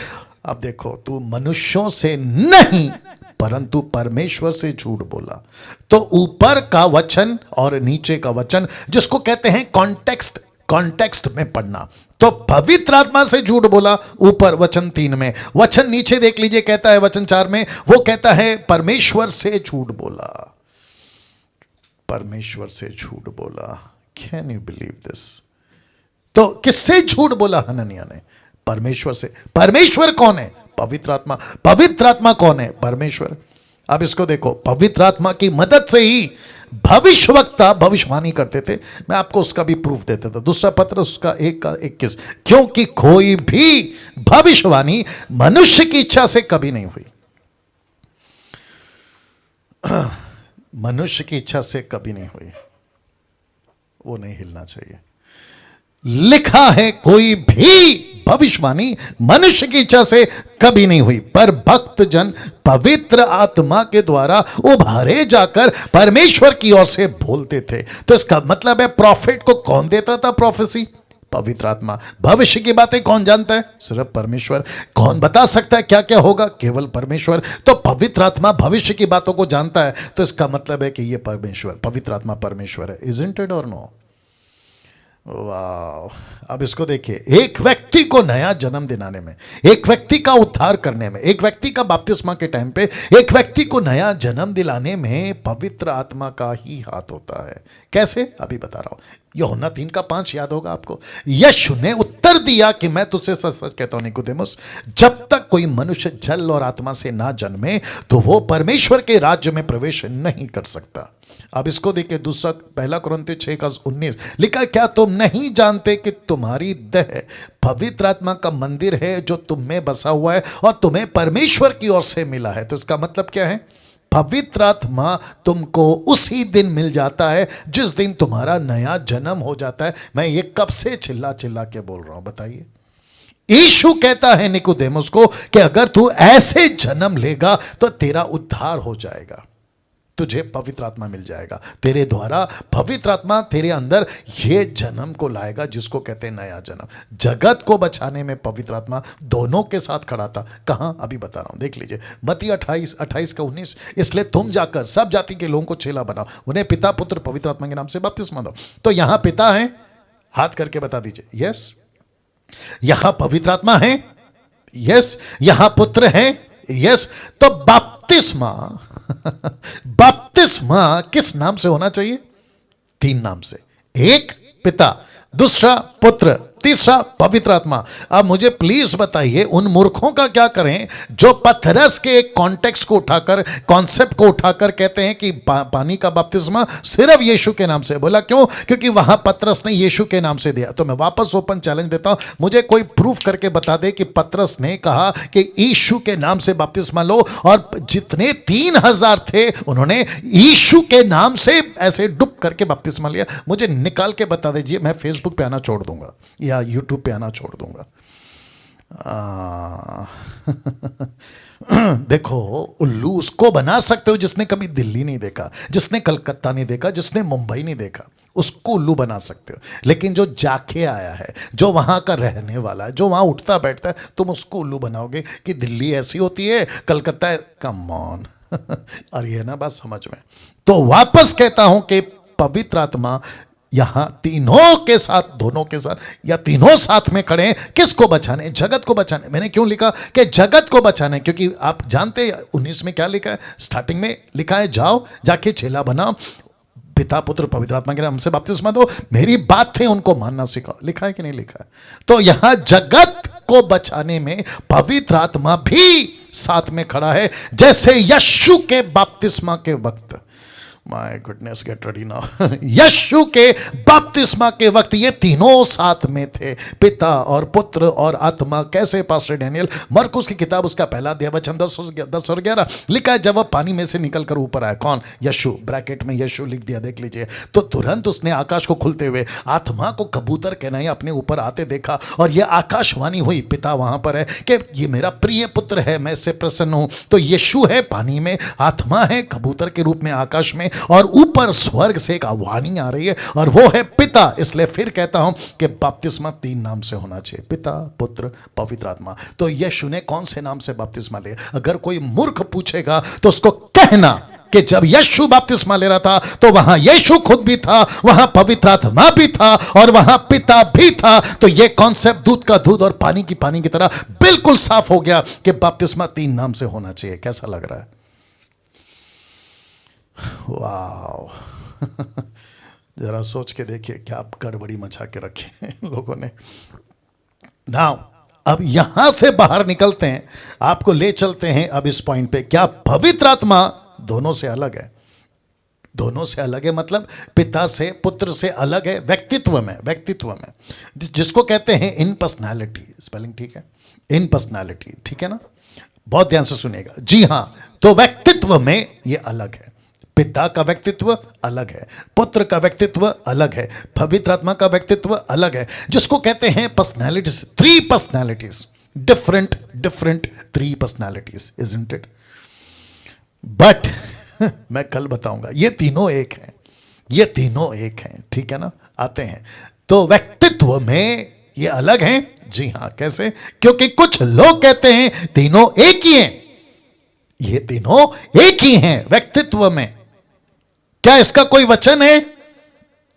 अब देखो, तू मनुष्यों से नहीं परंतु परमेश्वर से झूठ बोला। तो ऊपर का वचन और नीचे का वचन, जिसको कहते हैं कॉन्टेक्स्ट, कॉन्टेक्स्ट में पढ़ना। तो पवित्र आत्मा से झूठ बोला, ऊपर वचन 3 में। वचन नीचे देख लीजिए, कहता है वचन 4 में, वो कहता है परमेश्वर से झूठ बोला, परमेश्वर से झूठ बोला। Can you believe this? तो किससे झूठ बोला हननिया ने? परमेश्वर से। परमेश्वर कौन है? पवित्र आत्मा। पवित्र आत्मा कौन है? परमेश्वर। अब इसको देखो, पवित्र आत्मा की मदद से ही भविष्यवक्ता भविष्यवाणी करते थे। मैं आपको उसका भी प्रूफ देता था। दूसरा पत्र उसका 1 का 21, क्योंकि कोई भी भविष्यवाणी मनुष्य की इच्छा से कभी नहीं हुई। मनुष्य की इच्छा से कभी नहीं हुई, वो नहीं हिलना चाहिए। लिखा है कोई भी भविष्यवाणी मनुष्य की इच्छा से कभी नहीं हुई, पर भक्त जन पवित्र आत्मा के द्वारा उभारे जाकर परमेश्वर की ओर से बोलते थे। तो इसका मतलब है प्रॉफिट को कौन देता था प्रोफेसी? पवित्र आत्मा। भविष्य की बातें कौन जानता है? सिर्फ परमेश्वर। कौन बता सकता है क्या क्या होगा? केवल परमेश्वर। तो पवित्र आत्मा भविष्य की बातों को जानता है, तो इसका मतलब है कि ये परमेश्वर, पवित्र आत्मा परमेश्वर है। इजंट इट और नो? वाह। अब इसको देखिए, एक व्यक्ति को नया जन्म दिलाने में, एक व्यक्ति का उद्धार करने में, एक व्यक्ति का बपतिस्मा के टाइम पे एक व्यक्ति को नया जन्म दिलाने में पवित्र आत्मा का ही हाथ होता है। कैसे? अभी बता रहा हूं। यूहन्ना 3 का 5 याद होगा आपको। यीशु ने उत्तर दिया कि मैं तुझसे सच सच कहता हूं निकोदेमुस, जब तक कोई मनुष्य जल और आत्मा से ना जन्मे तो वो परमेश्वर के राज्य में प्रवेश नहीं कर सकता। अब इसको देखिए, दूसरा पहला कुरिन्थियों 6:19 लिखा, क्या तुम नहीं जानते कि तुम्हारी देह पवित्र आत्मा का मंदिर है जो तुम में बसा हुआ है और तुम्हें परमेश्वर की ओर से मिला है? तो इसका मतलब क्या है? पवित्र आत्मा तुमको उसी दिन मिल जाता है जिस दिन तुम्हारा नया जन्म हो जाता है। मैं ये कब से चिल्ला चिल्ला के बोल रहा हूं, बताइए। यीशु कहता है निकोदेमुस को कि अगर तू ऐसे जन्म लेगा तो तेरा उद्धार हो जाएगा, तुझे पवित्र आत्मा मिल जाएगा, तेरे द्वारा पवित्र आत्मा तेरे अंदर ये जन्म को लाएगा जिसको कहते हैं नया जन्म। जगत को बचाने में पवित्र आत्मा दोनों के साथ खड़ा था। कहां? अभी बता रहा हूं, देख लीजिए, मत्ती 28:19। इसलिए तुम जाकर सब जाति के लोगों को चेला बनाओ, उन्हें पिता पुत्र पवित्र आत्मा के नाम से बपतिस्मा दो। तो यहां पिता है, हाथ करके बता दीजिए, यस। यहां पवित्र आत्मा है, यस। यहां पुत्र है, यस। तो बपतिस्मा बपतिस्मा किस नाम से होना चाहिए? 3 नाम से। एक पिता, दूसरा पुत्र, तीसरा पवित्र आत्मा। अब मुझे प्लीज बताइए, उन मूर्खों का क्या करें जो पतरस के एक कॉन्टेक्स्ट को उठाकर, कॉन्सेप्ट को उठाकर कहते हैं कि पानी का बपतिस्मा सिर्फ यीशु के नाम से। बोला क्यों? क्योंकि वहां पतरस ने यीशु के नाम से दिया। तो मैं वापस ओपन चैलेंज देता हूं, मुझे कोई प्रूफ करके बता दे कि पतरस ने कहा कि यीशु के नाम से बपतिस्मा लो, और जितने 3000 थे उन्होंने यीशु के नाम से ऐसे डुब करके बपतिस्मा लिया। मुझे निकाल के बता दीजिए, मैं फेसबुक पे आना छोड़ दूंगा या यूट्यूब पे आना छोड़ दूंगा। देखो, उल्लू उसको बना सकते हो जिसने कभी दिल्ली नहीं देखा, जिसने कलकत्ता नहीं देखा, जिसने मुंबई नहीं देखा, उसको उल्लू बना सकते हो। लेकिन जो जाके आया है, जो वहां का रहने वाला है, जो वहां उठता बैठता है, तुम उसको उल्लू बनाओगे कि दिल्ली ऐसी होती है, कलकत्ता। Come on. और ये ना बात समझ में। तो वापस कहता हूं कि पवित्र आत्मा यहां तीनों के साथ, दोनों के साथ, या तीनों साथ में खड़े हैं। किसको बचाने? जगत को बचाने। मैंने क्यों लिखा कि जगत को बचाने? क्योंकि आप जानते हैं 19 में क्या लिखा है? स्टार्टिंग में लिखा है, जाओ जाके चेला बनाओ, पिता पुत्र पवित्र आत्मा के नाम से बपतिस्मा दो, मेरी बात थे उनको मानना सिखाओ। लिखा है कि नहीं लिखा है? तो यहां जगत को बचाने में पवित्र आत्मा भी साथ में खड़ा है। जैसे यीशु के बपतिस्मा के वक्त, my goodness, get ready now. यीशु के बपतिस्मा के वक्त ये तीनों साथ में थे, पिता और पुत्र और आत्मा। कैसे पास्टर डैनियल? मरकुस की किताब उसका पहला अध्याय वचन 10 और 11 लिखा है, जब वह पानी में से निकलकर ऊपर आया। कौन? यीशु। ब्रैकेट में यीशु लिख दिया, देख लीजिए। तो तुरंत उसने आकाश को खुलते हुए आत्मा को कबूतर कहना अपने ऊपर आते देखा, और यह आकाशवाणी हुई, पिता वहां पर है, कि ये मेरा प्रिय पुत्र है, मैं इससे प्रसन्न हूं। तो यीशु है पानी में, आत्मा है कबूतर के रूप में आकाश में, और ऊपर स्वर्ग से एक वाणी आ रही है, और वो है पिता। इसलिए फिर कहता हूं कि बपतिस्मा 3 नाम से होना चाहिए, पिता पुत्र पवित्र आत्मा। तो यीशु ने कौन से नाम से बपतिस्मा लिया? अगर कोई मूर्ख पूछेगा तो उसको कहना कि जब यीशु बपतिस्मा ले रहा था तो वहां यीशु खुद भी था, वहां पवित्र आत्मा भी था, और वहां पिता भी था। तो यह कॉन्सेप्ट दूध का दूध और पानी की तरह बिल्कुल साफ हो गया कि बपतिस्मा 3 नाम से होना चाहिए। कैसा लग रहा है? वाओ। जरा सोच के देखिए क्या गड़बड़ी मचा के रखे लोगों ने। नाउ अब यहां से बाहर निकलते हैं, आपको ले चलते हैं अब इस पॉइंट पे। क्या पवित्र आत्मा दोनों से अलग है? दोनों से अलग है मतलब पिता से, पुत्र से अलग है व्यक्तित्व में। व्यक्तित्व में जिसको कहते हैं इन पर्सनैलिटी। स्पेलिंग ठीक है? इन पर्सनैलिटी, ठीक है ना? बहुत ध्यान से सुनिएगा। जी हां, तो व्यक्तित्व में ये अलग है। पिता का व्यक्तित्व अलग है, पुत्र का व्यक्तित्व अलग है, पवित्र आत्मा का व्यक्तित्व अलग है, जिसको कहते हैं personalities. 3 personalities, different 3 personalities, isn't it? But मैं कल बताऊंगा, ये तीनों एक हैं, ये तीनों एक हैं, ठीक है ना? आते हैं तो व्यक्तित्व में ये अलग हैं। जी हां, कैसे? क्योंकि कुछ लोग कहते हैं तीनों एक ही हैं। ये तीनों एक ही हैं व्यक्तित्व में। क्या इसका कोई वचन है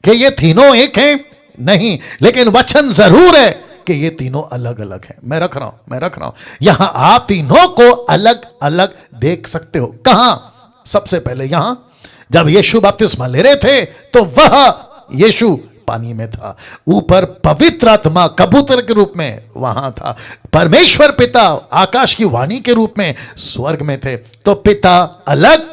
कि ये तीनों एक हैं? नहीं, लेकिन वचन जरूर है कि ये तीनों अलग अलग हैं। मैं रख रहा हूं यहां आप तीनों को अलग अलग देख सकते हो। कहां? सबसे पहले यहां जब यीशु बपतिस्मा ले रहे थे तो वह यीशु पानी में था, ऊपर पवित्र आत्मा कबूतर के रूप में वहां था, परमेश्वर पिता आकाश की वाणी के रूप में स्वर्ग में थे। तो पिता अलग,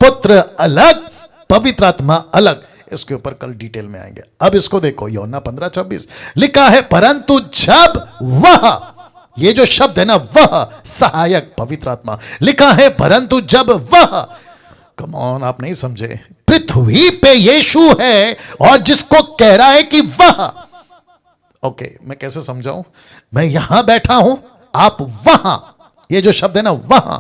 पुत्र अलग, पवित्र आत्मा अलग। इसके ऊपर कल डिटेल में आएंगे। अब इसको देखो, यूहन्ना 15:26 लिखा है, परंतु जब वह, ये जो शब्द है ना, वह सहायक पवित्र आत्मा लिखा है, परंतु जब वह, कम ऑन, आप नहीं समझे, पृथ्वी पे यीशु है और जिसको कह रहा है कि वह, ओके मैं कैसे समझाऊं, मैं यहां बैठा हूं, आप वहां, ये जो शब्द है ना वहां,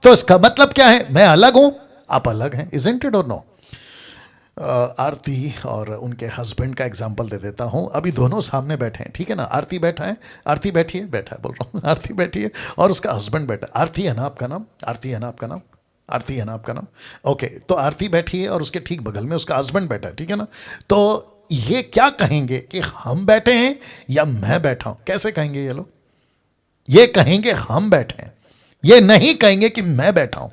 तो इसका मतलब क्या है, मैं अलग हूं, आप अलग हैं। इजंट इट और नो? आरती और उनके हस्बैंड का एग्जाम्पल दे देता हूं। अभी दोनों सामने बैठे हैं, ठीक है ना, आरती बैठा है, आरती बैठी है, बैठा है बोल रहा हूं, आरती बैठी है और उसका हस्बैंड बैठा है। आरती है ना आपका नाम? आरती है ना आपका नाम? आरती है ना आपका नाम? ओके, तो आरती बैठी है और उसके ठीक बगल में उसका हस्बैंड बैठा है, ठीक है ना। तो ये क्या कहेंगे कि हम बैठे हैं या मैं बैठा हूं? कैसे कहेंगे ये लोग? ये कहेंगे हम बैठे हैं, ये नहीं कहेंगे कि मैं बैठा हूं।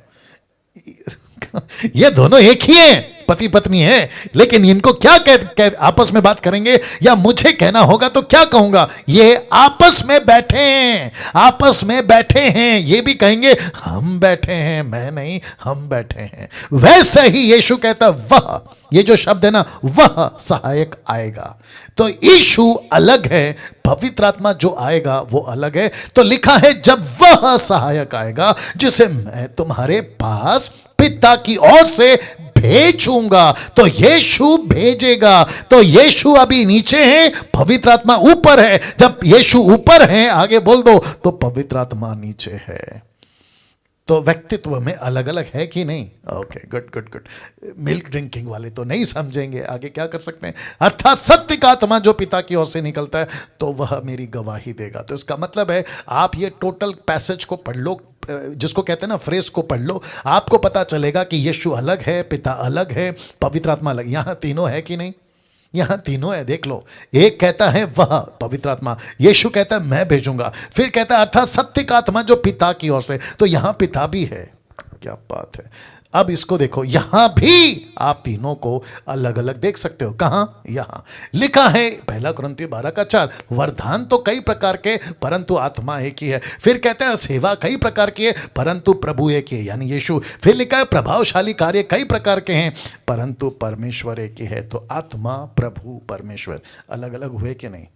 ये दोनों एक ही हैं, पति पत्नी है, लेकिन इनको क्या कह आपस में बात करेंगे, या मुझे कहना होगा तो क्या कहूंगा, ये आपस में बैठे हैं, आपस में बैठे हैं। ये भी कहेंगे हम बैठे हैं, मैं नहीं, हम बैठे हैं। वैसे ही यीशु कहता वह, ये जो शब्द है ना, वह सहायक आएगा। तो यीशु अलग है, पवित्र आत्मा जो आएगा वो अलग है। तो लिखा है जब वह सहायक आएगा जिसे मैं तुम्हारे पास पिता की ओर से भेजूंगा, तो यीशु भेजेगा। तो यीशु अभी नीचे है, पवित्र आत्मा ऊपर है। जब यीशु ऊपर है, आगे बोल दो, तो पवित्र आत्मा नीचे है। तो व्यक्तित्व में अलग अलग है कि नहीं? Okay, good good good. Milk drinking वाले तो नहीं समझेंगे, आगे क्या कर सकते हैं। अर्थात सत्य का आत्मा जो पिता की ओर से निकलता है तो वह मेरी गवाही देगा। तो इसका मतलब है आप ये टोटल पैसेज को पढ़ लो, जिसको कहते हैं ना फ्रेज को पढ़ लो, आपको पता चलेगा कि यीशु अलग है, पिता अलग है, पवित्र आत्मा अलग। यहां तीनों है कि नहीं? यहां तीनों है, देख लो। एक कहता है वह पवित्र आत्मा, यीशु कहता है मैं भेजूंगा, फिर कहता है अर्थात सत्य का आत्मा जो पिता की ओर से, तो यहां पिता भी है। क्या बात है। अब इसको देखो, यहां भी आप तीनों को अलग अलग देख सकते हो। कहां? यहां लिखा है 1 कुरिन्थियों 12:4, वरदान तो कई प्रकार के परंतु आत्मा एक ही है। फिर कहते हैं सेवा कई प्रकार की है परंतु प्रभु एक ही है, यानी यीशु। फिर लिखा है प्रभावशाली कार्य कई प्रकार के हैं परंतु परमेश्वर एक ही है। तो आत्मा, प्रभु, परमेश्वर अलग अलग हुए कि नहीं?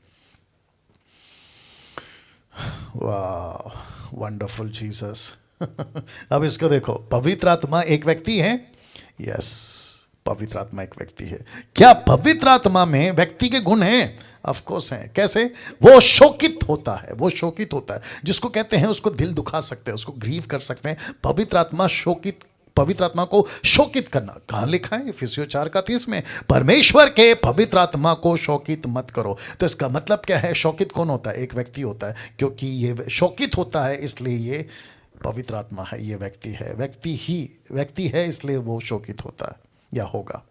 वाह, वंडरफुल जीसस। अब इसको देखो, पवित्र आत्मा एक व्यक्ति है। यस, पवित्र आत्मा एक व्यक्ति है। क्या पवित्र आत्मा में व्यक्ति के गुण हैं? ऑफ कोर्स हैं। कैसे? वो शोकित होता है, वो शोकित होता है, जिसको कहते हैं उसको दिल दुखा सकते हैं, उसको ग्रीव कर सकते हैं। पवित्र आत्मा शोकित, पवित्र आत्मा को शोकित करना। कहां लिखा है? इफिसियों 4:30 में, परमेश्वर के पवित्र आत्मा को शोकित मत करो। तो इसका मतलब क्या है? शोकित कौन होता है? एक व्यक्ति होता है, क्योंकि ये शोकित होता है इसलिए ये पवित्र आत्मा है, ये व्यक्ति है, व्यक्ति है इसलिए वो शोकित होता है या होगा।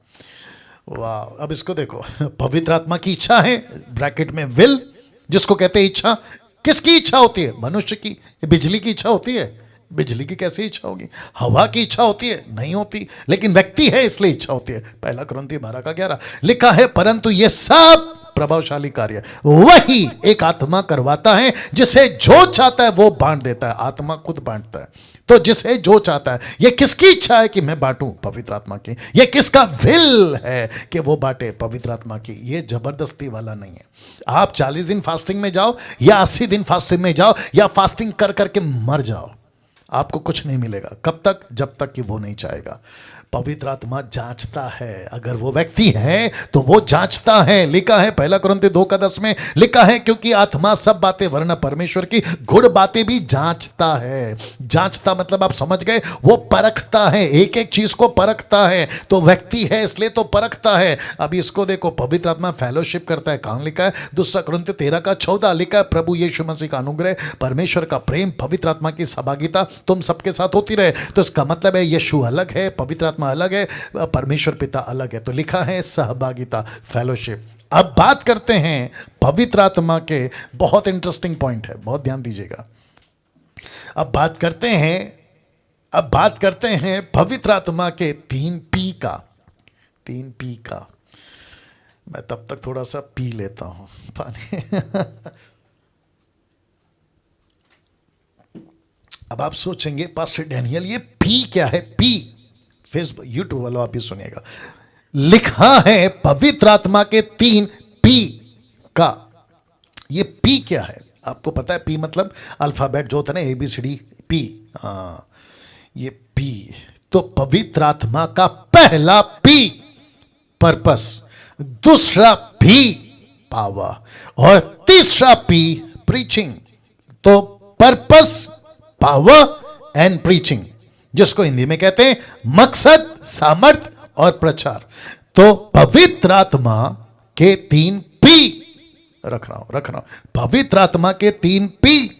वाह, अब इसको देखो, पवित्र आत्मा की इच्छा है, ब्रैकेट में विल, जिसको कहते हैं इच्छा। किसकी इच्छा होती है? मनुष्य की। बिजली की इच्छा होती है? बिजली की कैसी इच्छा होगी? हवा की इच्छा होती है? नहीं होती। लेकिन व्यक्ति है इसलिए इच्छा होती है। 1 कुरिन्थियों 12:11 लिखा है, परंतु ये सब प्रभावशाली कार्य वही एक आत्मा करवाता है, जिसे जो चाहता है वो बांट देता है। आत्मा खुद बांटता है। तो जिसे जो चाहता है, ये किसकी इच्छा है कि मैं बांटूं? पवित्र आत्मा की। ये किसका विल है कि वो बांटे? पवित्र आत्मा की। ये जबरदस्ती वाला नहीं है। आप 40 दिन फास्टिंग में जाओ या 80 दिन फास्टिंग में जाओ या फास्टिंग कर करके मर जाओ, आपको कुछ नहीं मिलेगा। कब तक? जब तक कि वो नहीं चाहेगा। पवित्र आत्मा जांचता है, अगर वो व्यक्ति है तो वो जांचता है। लिखा है 1 कुरिन्थियों 2:10 में, लिखा है क्योंकि आत्मा सब बातें वरना परमेश्वर की गुड़ बातें भी जांचता है। जांचता मतलब आप समझ गए, वो परखता है, एक एक चीज को परखता है। तो व्यक्ति है इसलिए तो परखता है। अभी इसको देखो, पवित्र आत्मा फेलोशिप करता है। कहां लिखा है? 2 कुरिन्थियों 13:14 लिखा है, प्रभु यीशु मसीह का अनुग्रह, परमेश्वर का प्रेम, पवित्र आत्मा की सहभागिता तुम सबके साथ होती रहे। तो इसका मतलब है यीशु अलग है, पवित्र आत्मा अलग है, परमेश्वर पिता अलग है। तो लिखा है सहभागिता, फेलोशिप। अब बात करते हैं पवित्र आत्मा के, बहुत इंटरेस्टिंग पॉइंट है, बहुत ध्यान दीजिएगा। अब बात करते हैं पवित्र आत्मा के 3 पी का। मैं तब तक थोड़ा सा पी लेता हूं पानी। अब आप सोचेंगे पास्टर डैनियल ये पी क्या है? पी फेसबुक यूट्यूब वालों आप भी सुनिएगा, लिखा है पवित्र आत्मा के 3 पी का। ये पी क्या है आपको पता है? पी मतलब अल्फाबेट जो होता है ना, ABCD, पी। ये पी तो पवित्र आत्मा का पहला पी पर्पस, दूसरा पी पावर और तीसरा पी प्रीचिंग। तो पर्पस, पावर एंड प्रीचिंग, जिसको हिंदी में कहते हैं मकसद, सामर्थ और प्रचार। तो पवित्र आत्मा के 3 पी रख रहा हूं। पवित्र आत्मा के 3 पी,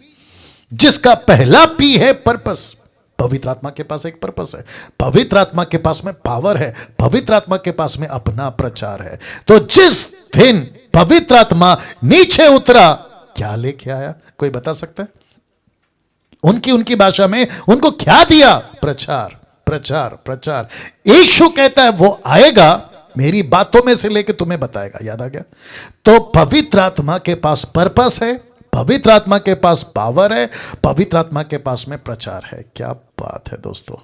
जिसका पहला पी है पर्पस। पवित्र आत्मा के पास एक पर्पस है, पवित्र आत्मा के पास में पावर है, पवित्र आत्मा के पास में अपना प्रचार है। तो जिस दिन पवित्र आत्मा नीचे उतरा, क्या लेके आया? कोई बता सकता है? उनकी भाषा में उनको क्या दिया? प्रचार, प्रचार, प्रचार। यीशु कहता है वो आएगा, मेरी बातों में से लेके तुम्हें बताएगा। याद आ गया? तो पवित्र आत्मा के पास पर्पस है, पवित्र आत्मा के पास पावर है, पवित्र आत्मा के पास में प्रचार है। क्या बात है दोस्तों।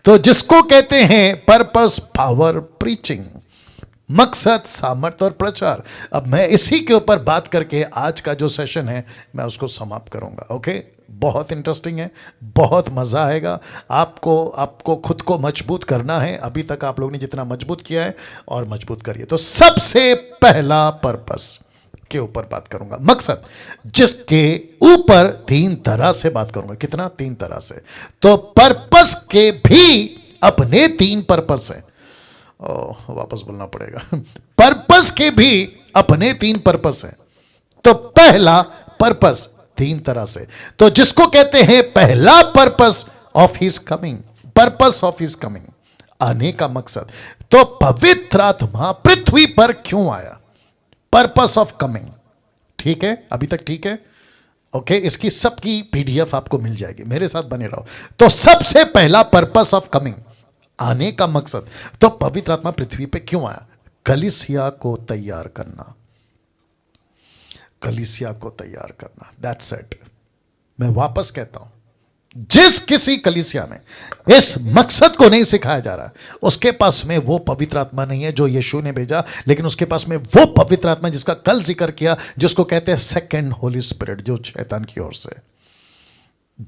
तो जिसको कहते हैं पर्पस, पावर, प्रीचिंग, मकसद, सामर्थ और प्रचार। अब मैं इसी के ऊपर बात करके आज का जो सेशन है मैं उसको समाप्त करूंगा। ओके, बहुत इंटरेस्टिंग है, बहुत मजा आएगा। आपको खुद को मजबूत करना है। अभी तक आप लोगों ने जितना मजबूत किया है और मजबूत करिए। तो सबसे पहला पर्पस के ऊपर बात करूंगा, मकसद, जिसके ऊपर 3 तरह से बात करूंगा। कितना? 3 तरह से। तो पर्पस के भी अपने 3 पर्पस हैं। वापस बोलना पड़ेगा। पर्पस के भी अपने 3 पर्पस हैं। तो पहला पर्पस 3 तरह से, तो जिसको कहते हैं पहला purpose of his coming, purpose of his coming, आने का मकसद। तो पवित्र आत्मा पृथ्वी पर क्यों आया? Purpose of coming. ठीक है, अभी तक ठीक है? ओके, इसकी सबकी PDF आपको मिल जाएगी, मेरे साथ बने रहो। तो सबसे पहला पर्पस ऑफ कमिंग, आने का मकसद। तो पवित्र आत्मा पृथ्वी पे क्यों आया? कलीसिया को तैयार करना, कलीसिया को तैयार करना। That's it. मैं वापस कहता हूं, जिस किसी कलीसिया में इस मकसद को नहीं सिखाया जा रहा, उसके पास में वो पवित्र आत्मा नहीं है जो यीशु ने भेजा, लेकिन उसके पास में वो पवित्र आत्मा जिसका कल जिक्र किया, जिसको कहते हैं सेकंड होली स्पिरिट, जो शैतान की ओर से।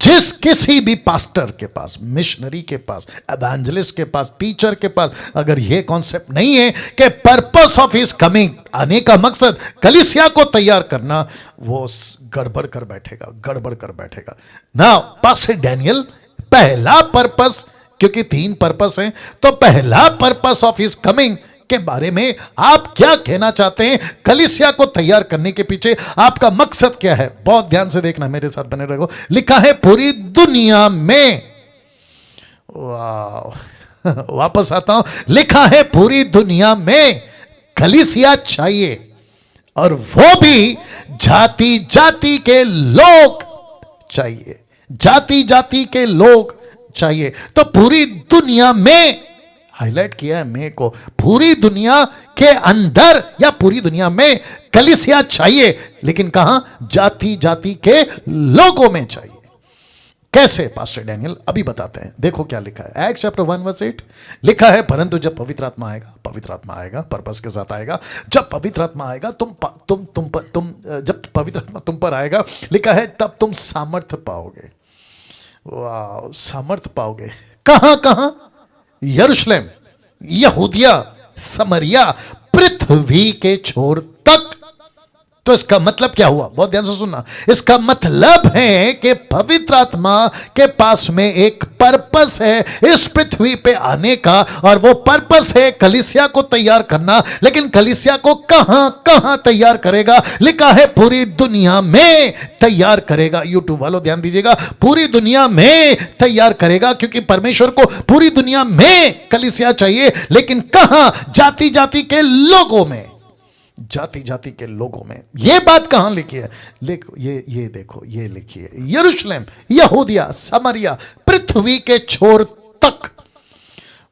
जिस किसी भी पास्टर के पास, मिशनरी के पास, एवेंजलिस्ट के पास, टीचर के पास अगर यह कॉन्सेप्ट नहीं है कि पर्पस ऑफ हिज कमिंग, आने का मकसद कलीसिया को तैयार करना, वो गड़बड़ कर बैठेगा, गड़बड़ कर बैठेगा ना। पास्टर डैनियल, पहला पर्पस, क्योंकि 3 पर्पस हैं, तो पहला पर्पस ऑफ हिज कमिंग के बारे में आप क्या कहना चाहते हैं? कलीसिया को तैयार करने के पीछे आपका मकसद क्या है? बहुत ध्यान से देखना, मेरे साथ बने रहो। लिखा है पूरी दुनिया में, वापस आता हूं, लिखा है पूरी दुनिया में कलीसिया चाहिए, और वो भी जाति जाति के लोग चाहिए, जाति जाति के लोग चाहिए। तो पूरी दुनिया में, हाईलाइट किया है मैं को, पूरी दुनिया के अंदर या पूरी दुनिया में कलीसिया चाहिए, लेकिन कहां? जाति जाति के लोगों में चाहिए। कैसे पास्टर डैनियल? अभी बताते हैं। देखो क्या लिखा है, एक्ट्स चैप्टर 1:8 लिखा है, परंतु जब पवित्र आत्मा आएगा, पवित्र आत्मा आएगा, पर्पस के साथ आएगा। जब पवित्र आत्मा आएगा, जब पवित्र आत्मा तुम पर आएगा, लिखा है तब तुम सामर्थ पाओगे। वाह, सामर्थ पाओगे। कहां कहां? यरूशलेम, यहूदिया, समरिया, पृथ्वी के छोर तक। तो इसका मतलब क्या हुआ? बहुत ध्यान से सुनना। इसका मतलब है कि पवित्र आत्मा के पास में एक पर्पस है इस पृथ्वी पे आने का, और वो पर्पस है कलीसिया को तैयार करना। लेकिन कलीसिया को कहां कहां तैयार करेगा? लिखा है पूरी दुनिया में तैयार करेगा। यूट्यूब वालों ध्यान दीजिएगा, पूरी दुनिया में तैयार करेगा, क्योंकि परमेश्वर को पूरी दुनिया में कलीसिया चाहिए, लेकिन कहां? जाति जाति के लोगों में, जाति जाति के लोगों में। यह बात कहां लिखी है? ये देखो, ये लिखी है, यरूशलेम, यहूदिया, समरिया, पृथ्वी के छोर तक।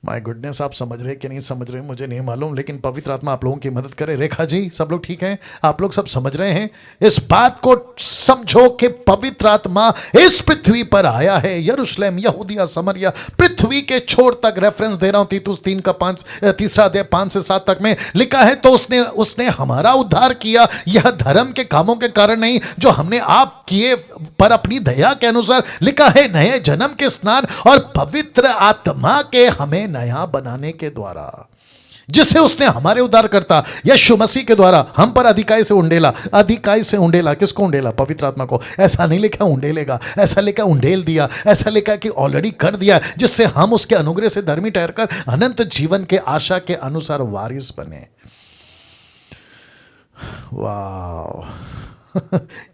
माय गुडनेस, आप समझ रहे कि नहीं समझ रहे मुझे नहीं मालूम, लेकिन पवित्र आत्मा आप लोगों की मदद करे। रेखा जी, सब लोग ठीक हैं? आप लोग सब समझ रहे हैं? इस बात को समझो कि पवित्र आत्मा इस पृथ्वी पर आया है। यरूशलेम, यहूदिया, समरिया, पृथ्वी के छोर तक रेफरेंस दे रहा हूं, तीतुस 3 का 5, तीसरा अध्याय 5 से 7 तक में लिखा है। तो उसने हमारा उद्धार किया, यह धर्म के कामों के कारण नहीं जो हमने आप किए, पर अपनी दया के अनुसार। लिखा है नए जन्म के स्नान और पवित्र आत्मा के हमें नया बनाने के द्वारा, जिसे उसने हमारे उद्धारकर्ता यीशु मसीह के द्वारा हम पर अधिकाई से उंडेला। अधिकाई से उंडेला, किसको उंडेला? पवित्र आत्मा को। ऐसा नहीं लिखा उंडेलेगा, ऐसा लिखा उंडेल दिया, ऐसा लिखा कि ऑलरेडी कर दिया, जिससे हम उसके अनुग्रह से धर्मी ठहरकर अनंत जीवन के आशा के अनुसार वारिस बने। वाह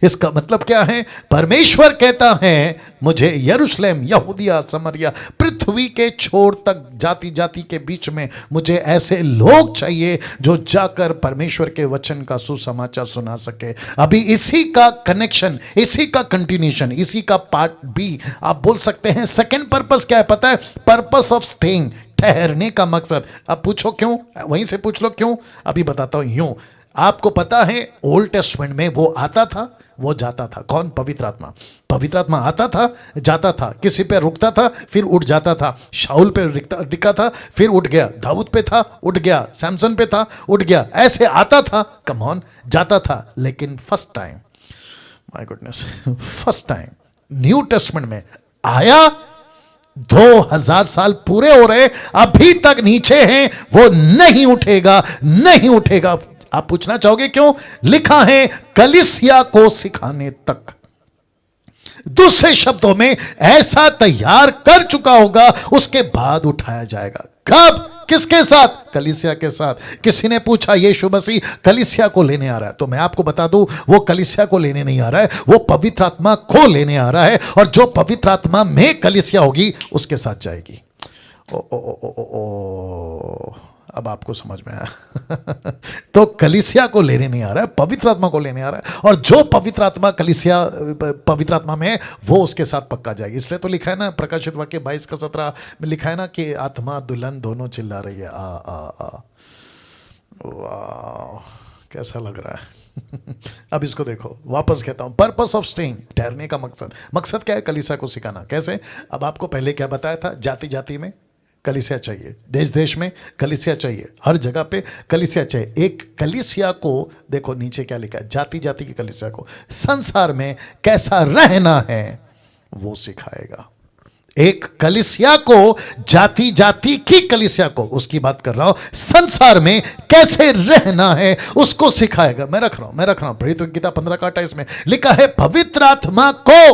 इसका मतलब क्या है? परमेश्वर कहता है मुझे यरूशलेम, यहूदिया, समरिया, पृथ्वी के छोर तक, जाति जाति के बीच में मुझे ऐसे लोग चाहिए जो जाकर परमेश्वर के वचन का सुसमाचार सुना सके। अभी इसी का कनेक्शन, इसी का कंटिन्यूशन, इसी का पार्ट बी आप बोल सकते हैं। सेकेंड पर्पस क्या है पता है? पर्पस ऑफ स्टेइंग, ठहरने का मकसद। अब पूछो क्यों, वहीं से पूछ लो क्यों, अभी बताता हूं। यूं आपको पता है ओल्ड टेस्टमेंट में वो आता था, वो जाता था। कौन? पवित्र आत्मा। पवित्र आत्मा आता था, जाता था, किसी पे रुकता था, फिर उठ जाता था। शाऊल पे टिका था, फिर उठ गया। दाऊद पे था, उठ गया। सैमसन पे था, उठ गया। ऐसे आता था, कम ऑन, जाता था। लेकिन first time, my goodness, first time new testament में आया। 2000 साल पूरे हो रहे, अभी तक नीचे हैं, वो नहीं उठेगा, नहीं उठेगा। आप पूछना चाहोगे क्यों? लिखा है कलीसिया को सिखाने तक। दूसरे शब्दों में ऐसा तैयार कर चुका होगा, उसके बाद उठाया जाएगा। कब? किसके साथ? कलीसिया के साथ। किसी ने पूछा यीशु मसीह कलीसिया को लेने आ रहा है, तो मैं आपको बता दूं वो कलीसिया को लेने नहीं आ रहा है, वो पवित्र आत्मा को लेने आ रहा है। और जो पवित्र आत्मा में कलीसिया होगी उसके साथ जाएगी। ओ ओ ओ ओ ओ, ओ। अब आपको समझ में आया तो कलीसिया को लेने नहीं आ रहा है, पवित्र आत्मा को लेने आ रहा है। और जो पवित्र आत्मा कलीसिया, पवित्र आत्मा में है, वो उसके साथ पक्का जाएगी। इसलिए तो लिखा है ना, प्रकाशित वाक्य 22 का 17 में लिखा है ना कि आत्मा दुल्हन दोनों चिल्ला रही है, आ आ आ। वाह, कैसा लग रहा है अब इसको देखो, वापस कहता हूं, पर्पस ऑफ स्टेइंग, ठहरने का मकसद। मकसद क्या है? कलीसिया को सिखाना। कैसे? अब आपको पहले क्या बताया था? जाति जाति में कलीसिया चाहिए, देश देश में कलीसिया चाहिए, हर जगह पे कलीसिया चाहिए। एक कलीसिया को देखो नीचे क्या लिखा है, जाति जाति की कलीसिया को संसार में कैसा रहना है वो सिखाएगा। एक कलीसिया को, जाति जाति की कलीसिया को, उसकी बात कर रहा हूं, संसार में कैसे रहना है उसको सिखाएगा। मैं रख रहा हूं प्रेरितों की किताब 15 का 28 में लिखा है पवित्र आत्मा को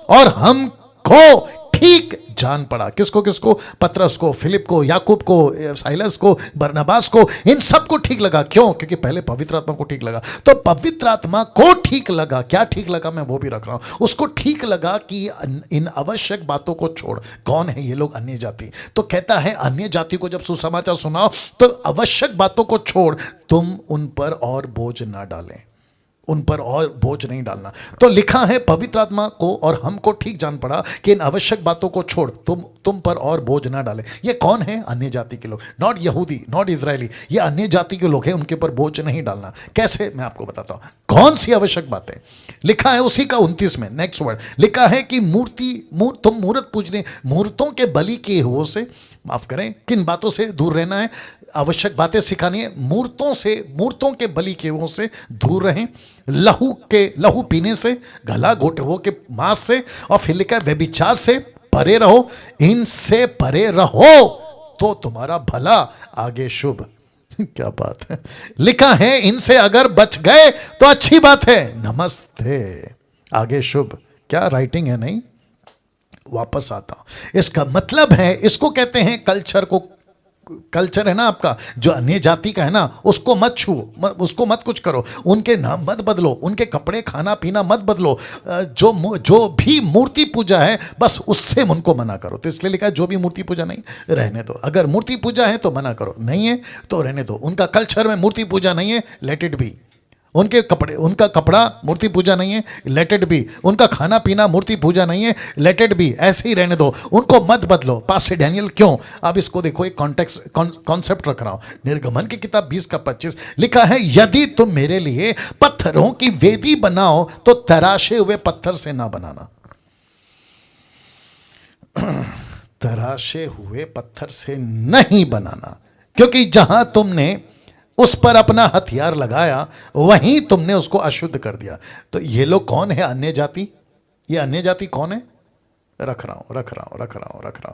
और हमको ठीक जान पड़ा। किसको किसको? पतरस को, फिलिप को, याकूब को, साइलस को, बरनबास को, इन सबको ठीक लगा। क्यों? क्योंकि पहले पवित्र आत्मा को ठीक लगा। तो पवित्र आत्मा को ठीक लगा। क्या ठीक लगा? मैं वो भी रख रहा हूं। उसको ठीक लगा कि इन आवश्यक बातों को छोड़। कौन है ये लोग? अन्य जाति। तो कहता है अन्य जाति को जब सुसमाचार सुनाओ तो आवश्यक बातों को छोड़, तुम उन पर और बोझ ना डालें, उन पर और बोझ नहीं डालना। तो लिखा है पवित्र आत्मा को और हमको ठीक जान पड़ा कि इन आवश्यक बातों को छोड़, तुम पर और बोझ ना डाले। ये कौन है? अन्य जाति के लोग, नॉट यहूदी, नॉट इजरायली। ये अन्य जाति के लोग हैं, उनके ऊपर बोझ नहीं डालना। कैसे? मैं आपको बताता हूं कौन सी आवश्यक बातें। लिखा है उसी का 29 में, नेक्स्ट वर्ड लिखा है कि तुम मूर्त पूजने, मूर्तों के बलि किए हुओं से, माफ करें, किन बातों से दूर रहना है? आवश्यक बातें सिखानी है। मूर्तों के बलि के वो से दूर रहें, लहू पीने से, गला घोटवों के मांस से, और फिर लिखा है व्यभिचार से परे रहो। इनसे परे रहो तो तुम्हारा भला आगे शुभ। क्या बात है! लिखा है इनसे अगर बच गए तो अच्छी बात है, नमस्ते, आगे शुभ। क्या राइटिंग है! नहीं, वापस आता हूं। इसका मतलब है, इसको कहते हैं कल्चर को। कल्चर है ना आपका, जो अन्य जाति का है ना, उसको मत छुओ, उसको मत कुछ करो, उनके नाम मत बदलो, उनके कपड़े, खाना पीना मत बदलो। जो भी मूर्ति पूजा है बस उससे उनको मना करो। तो इसलिए लिखा है जो भी मूर्ति पूजा नहीं, रहने दो। अगर मूर्ति पूजा है तो मना करो, नहीं है तो रहने दो। उनका कल्चर में मूर्ति पूजा नहीं है, लेट इट बी। उनके कपड़े, उनका कपड़ा मूर्ति पूजा नहीं है, लेट इट बी। उनका खाना पीना मूर्ति पूजा नहीं है, लेट इट बी, ऐसे ही रहने दो, उनको मत बदलो। पास्टर डैनियल क्यों? अब इसको देखो, एक कॉन्टेक्स्ट कॉन्सेप्ट रख रहा हूं। निर्गमन की किताब 20 का 25 लिखा है, यदि तुम मेरे लिए पत्थरों की वेदी बनाओ तो तराशे हुए पत्थर से ना बनाना। तराशे हुए पत्थर से नहीं बनाना, क्योंकि जहां तुमने उस पर अपना हथियार लगाया वहीं तुमने उसको अशुद्ध कर दिया। तो ये लोग कौन है? अन्य जाति। ये अन्य जाति कौन है? रख रहा हूं।